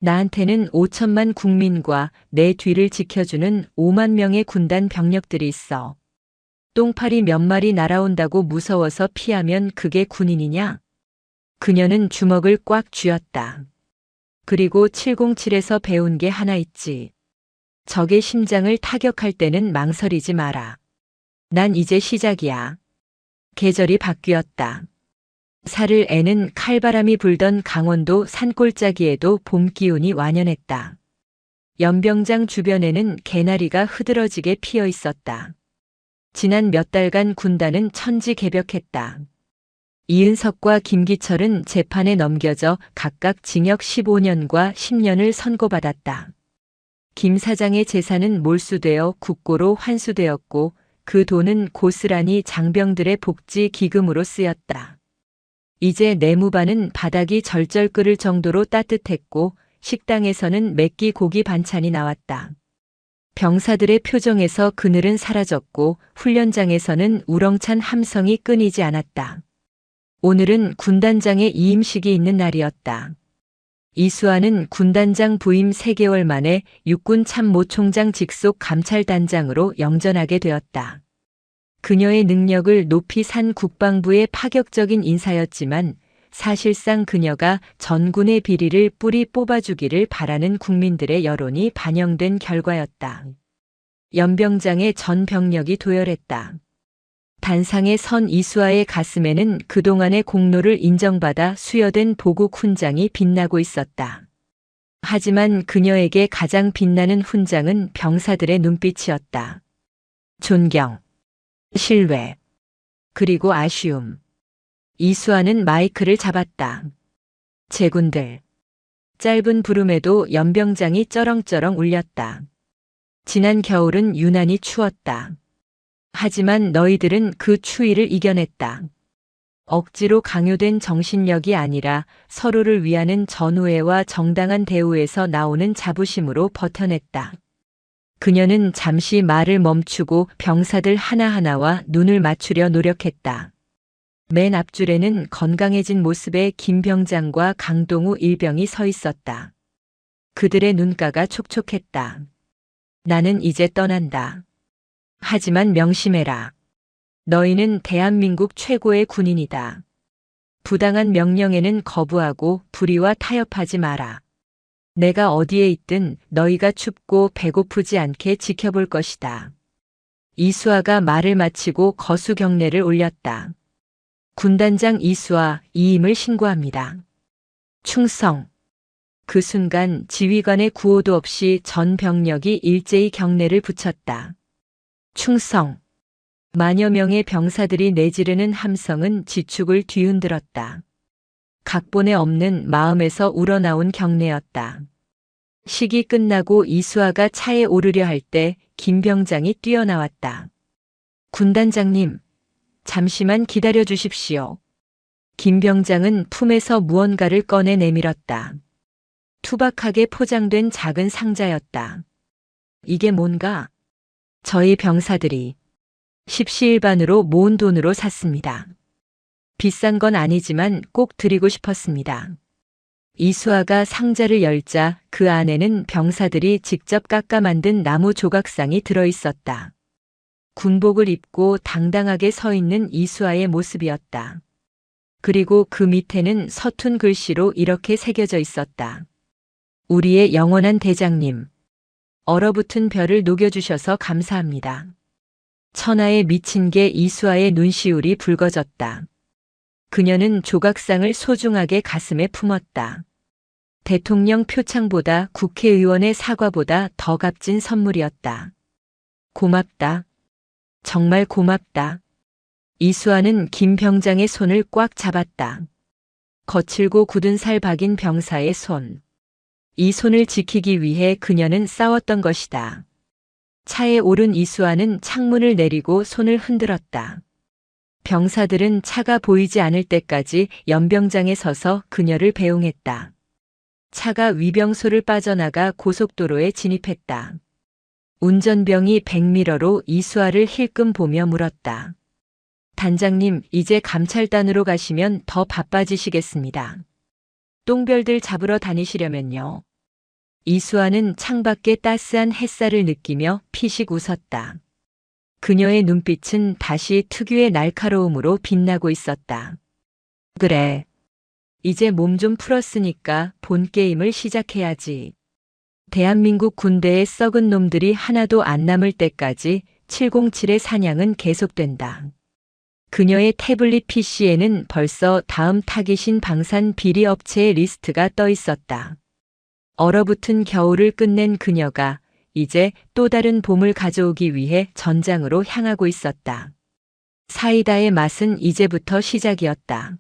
나한테는 5천만 국민과 내 뒤를 지켜주는 5만 명의 군단 병력들이 있어. 똥파리 몇 마리 날아온다고 무서워서 피하면 그게 군인이냐? 그녀는 주먹을 꽉 쥐었다. 그리고 707에서 배운 게 하나 있지. 적의 심장을 타격할 때는 망설이지 마라. 난 이제 시작이야. 계절이 바뀌었다. 살을 애는 칼바람이 불던 강원도 산골짜기에도 봄 기운이 완연했다. 연병장 주변에는 개나리가 흐드러지게 피어 있었다. 지난 몇 달간 군단은 천지개벽했다. 이은석과 김기철은 재판에 넘겨져 각각 징역 15년과 10년을 선고받았다. 김 사장의 재산은 몰수되어 국고로 환수되었고 그 돈은 고스란히 장병들의 복지 기금으로 쓰였다. 이제 내무반은 바닥이 절절 끓을 정도로 따뜻했고 식당에서는 맵기 고기 반찬이 나왔다. 병사들의 표정에서 그늘은 사라졌고 훈련장에서는 우렁찬 함성이 끊이지 않았다. 오늘은 군단장의 이임식이 있는 날이었다. 이수아는 군단장 부임 3개월 만에 육군 참모총장 직속 감찰단장으로 영전하게 되었다. 그녀의 능력을 높이 산 국방부의 파격적인 인사였지만 사실상 그녀가 전군의 비리를 뿌리 뽑아주기를 바라는 국민들의 여론이 반영된 결과였다. 연병장의 전 병력이 도열했다. 단상에 선 이수아의 가슴에는 그동안의 공로를 인정받아 수여된 보국 훈장이 빛나고 있었다. 하지만 그녀에게 가장 빛나는 훈장은 병사들의 눈빛이었다. 존경, 신뢰, 그리고 아쉬움. 이수아는 마이크를 잡았다. 제군들. 짧은 부름에도 연병장이 쩌렁쩌렁 울렸다. 지난 겨울은 유난히 추웠다. 하지만 너희들은 그 추위를 이겨냈다. 억지로 강요된 정신력이 아니라 서로를 위하는 전우애와 정당한 대우에서 나오는 자부심으로 버텨냈다. 그녀는 잠시 말을 멈추고 병사들 하나하나와 눈을 맞추려 노력했다. 맨 앞줄에는 건강해진 모습의 김 병장과 강동우 일병이 서 있었다. 그들의 눈가가 촉촉했다. 나는 이제 떠난다. 하지만 명심해라. 너희는 대한민국 최고의 군인이다. 부당한 명령에는 거부하고 불의와 타협하지 마라. 내가 어디에 있든 너희가 춥고 배고프지 않게 지켜볼 것이다. 이수아가 말을 마치고 거수 경례를 올렸다. 군단장 이수아 이임을 신고합니다. 충성. 그 순간 지휘관의 구호도 없이 전 병력이 일제히 경례를 붙였다. 충성. 만여 명의 병사들이 내지르는 함성은 지축을 뒤흔들었다. 각본에 없는 마음에서 우러나온 경례였다. 식이 끝나고 이수아가 차에 오르려 할 때 김병장이 뛰어나왔다. 군단장님, 잠시만 기다려 주십시오. 김병장은 품에서 무언가를 꺼내 내밀었다. 투박하게 포장된 작은 상자였다. 이게 뭔가? 저희 병사들이 십시일반으로 모은 돈으로 샀습니다. 비싼 건 아니지만 꼭 드리고 싶었습니다. 이수아가 상자를 열자 그 안에는 병사들이 직접 깎아 만든 나무 조각상이 들어있었다. 군복을 입고 당당하게 서 있는 이수아의 모습이었다. 그리고 그 밑에는 서툰 글씨로 이렇게 새겨져 있었다. 우리의 영원한 대장님, 얼어붙은 별을 녹여주셔서 감사합니다. 천하에 미친 게 이수아의 눈시울이 붉어졌다. 그녀는 조각상을 소중하게 가슴에 품었다. 대통령 표창보다 국회의원의 사과보다 더 값진 선물이었다. 고맙다. 정말 고맙다. 이수아는 김 병장의 손을 꽉 잡았다. 거칠고 굳은 살 박인 병사의 손. 이 손을 지키기 위해 그녀는 싸웠던 것이다. 차에 오른 이수아는 창문을 내리고 손을 흔들었다. 병사들은 차가 보이지 않을 때까지 연병장에 서서 그녀를 배웅했다. 차가 위병소를 빠져나가 고속도로에 진입했다. 운전병이 백미러로 이수아를 힐끔 보며 물었다. 단장님, 이제 감찰단으로 가시면 더 바빠지시겠습니다. 똥별들 잡으러 다니시려면요. 이수아는 창밖의 따스한 햇살을 느끼며 피식 웃었다. 그녀의 눈빛은 다시 특유의 날카로움으로 빛나고 있었다. 그래. 이제 몸 좀 풀었으니까 본 게임을 시작해야지. 대한민국 군대의 썩은 놈들이 하나도 안 남을 때까지 707의 사냥은 계속된다. 그녀의 태블릿 PC에는 벌써 다음 타깃인 방산 비리 업체의 리스트가 떠 있었다. 얼어붙은 겨울을 끝낸 그녀가 이제 또 다른 봄을 가져오기 위해 전장으로 향하고 있었다. 사이다의 맛은 이제부터 시작이었다.